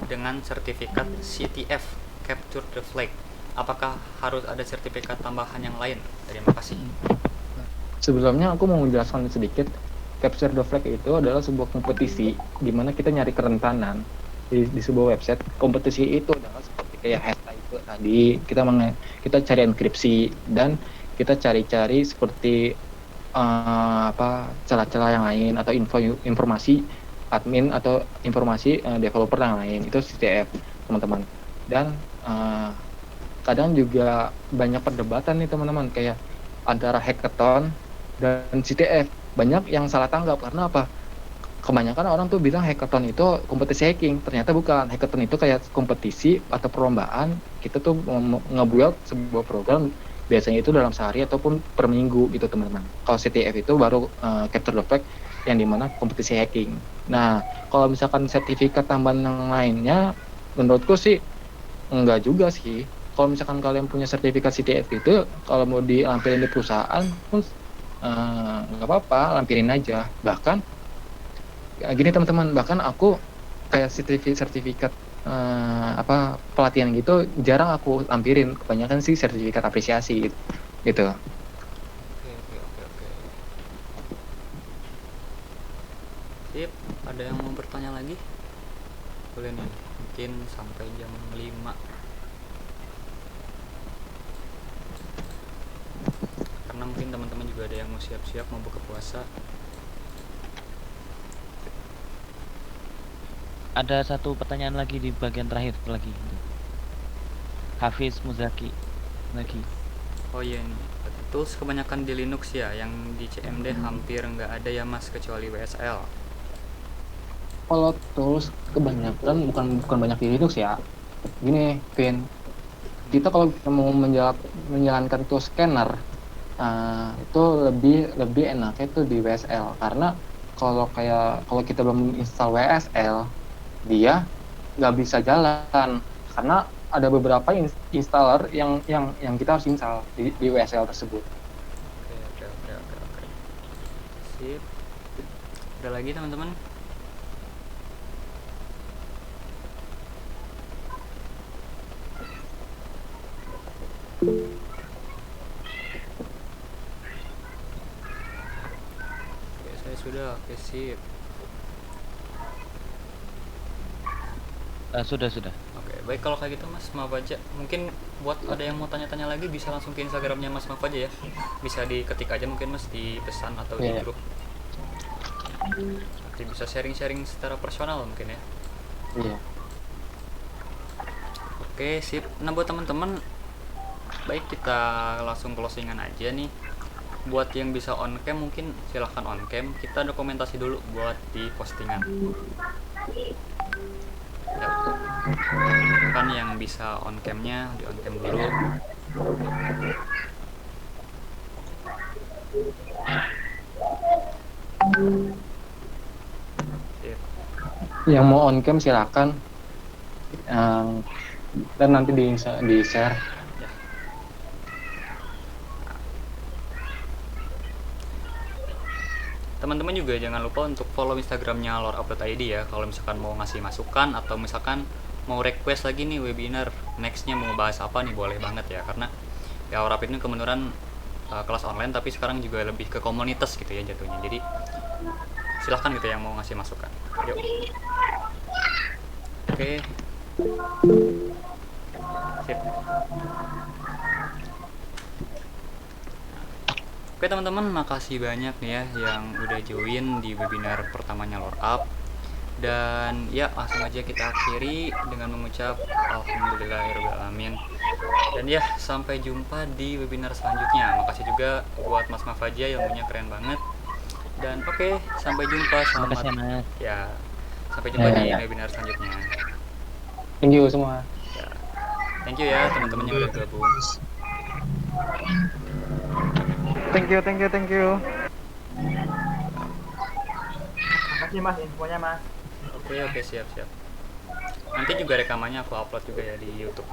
dengan sertifikat CTF, Capture the Flag? Apakah harus ada sertifikat tambahan yang lain? Terima kasih. Sebelumnya aku mau menjelaskan sedikit. Capture the Flag itu adalah sebuah kompetisi di mana kita nyari kerentanan di sebuah website. Kompetisi itu adalah seperti kayak hashtag itu tadi, kita cari enkripsi dan kita cari seperti celah-celah yang lain atau informasi admin atau informasi developer yang lain. Itu CTF, teman-teman. Dan kadang juga banyak perdebatan nih teman-teman, kayak antara hackathon dan CTF. Banyak yang salah tanggap karena apa? Kebanyakan orang tuh bilang hackathon itu kompetisi hacking. Ternyata bukan. Hackathon itu kayak kompetisi atau perlombaan. Kita tuh nge-build sebuah program, biasanya itu dalam sehari ataupun per minggu gitu teman-teman. Kalau CTF itu baru Capture the Flag yang dimana kompetisi hacking. Nah, kalau misalkan sertifikat tambahan yang lainnya, menurutku sih enggak juga sih. Kalau misalkan kalian punya sertifikat CTF itu, kalau mau dilampirin di perusahaan pun nggak apa-apa, lampirin aja. Bahkan gini teman-teman, bahkan aku kayak sertifikat pelatihan gitu jarang aku lampirin. Kebanyakan sih sertifikat apresiasi gitu. gitu. Oke, oke, oke, oke. Sip, ada yang mau bertanya lagi? Boleh nih, mungkin sampai jam 5. Karena mungkin teman-teman juga ada yang mau siap-siap mau buka puasa. Ada satu pertanyaan lagi di bagian terakhir lagi. Hafiz Muzaki lagi. Oh iya nih, tools kebanyakan di Linux ya, yang di CMD hampir nggak ada ya mas, kecuali WSL. Kalau tools kebanyakan bukan banyak di Linux ya. Gini, Vin, kita kalau mau menjalankan tools scanner, itu lebih enaknya itu di WSL, karena kalau kita belum install WSL, dia nggak bisa jalan karena ada beberapa installer yang kita harus install di WSL tersebut. Oke, oke, oke, oke, oke. Sip. Ada lagi teman-teman? Oke, saya sudah. Oke, sip. Sudah. Oke, baik kalau kayak gitu Mas, maaf aja. Mungkin buat ada yang mau tanya-tanya lagi bisa langsung ke Instagramnya Mas, maaf aja ya. Bisa diketik aja mungkin Mas di pesan atau di Iya. grup. Nanti bisa sharing-sharing secara personal mungkin ya. Iya. Oke, sip. Nah, buat teman-teman, baik kita langsung closingan aja nih. Buat yang bisa on cam mungkin silahkan on cam. Kita dokumentasi dulu buat di postingan. Ya. Kan yang bisa on camnya di on cam dulu. Sip. Yang mau on cam silakan, dan nanti di share. Ya. Teman-teman juga jangan lupa untuk follow Instagramnya lorap.id ya, kalau misalkan mau ngasih masukan atau misalkan mau request lagi nih webinar nextnya mau bahas apa nih, boleh banget ya, karena ya Lorap ini kebenaran kelas online tapi sekarang juga lebih ke komunitas gitu ya jatuhnya, jadi silahkan gitu yang mau ngasih masukan. Yuk. Oke. Sip. Oke teman-teman, makasih banyak nih ya yang udah join di webinar pertamanya Lorap. Dan ya langsung aja kita akhiri dengan mengucap alhamdulillahirobbilalamin. Dan ya sampai jumpa di webinar selanjutnya. Makasih juga buat Mas Mafaja yang punya keren banget. Dan oke, sampai jumpa. Terima Selamat kasih Mas. ya. Sampai jumpa di Ya. webinar selanjutnya. Thank you semua. Ya. Thank you ya teman-teman yang udah gabung. Thank you. Makasih Mas infonya Mas. Oke, siap. Nanti juga rekamannya aku upload juga ya di YouTube.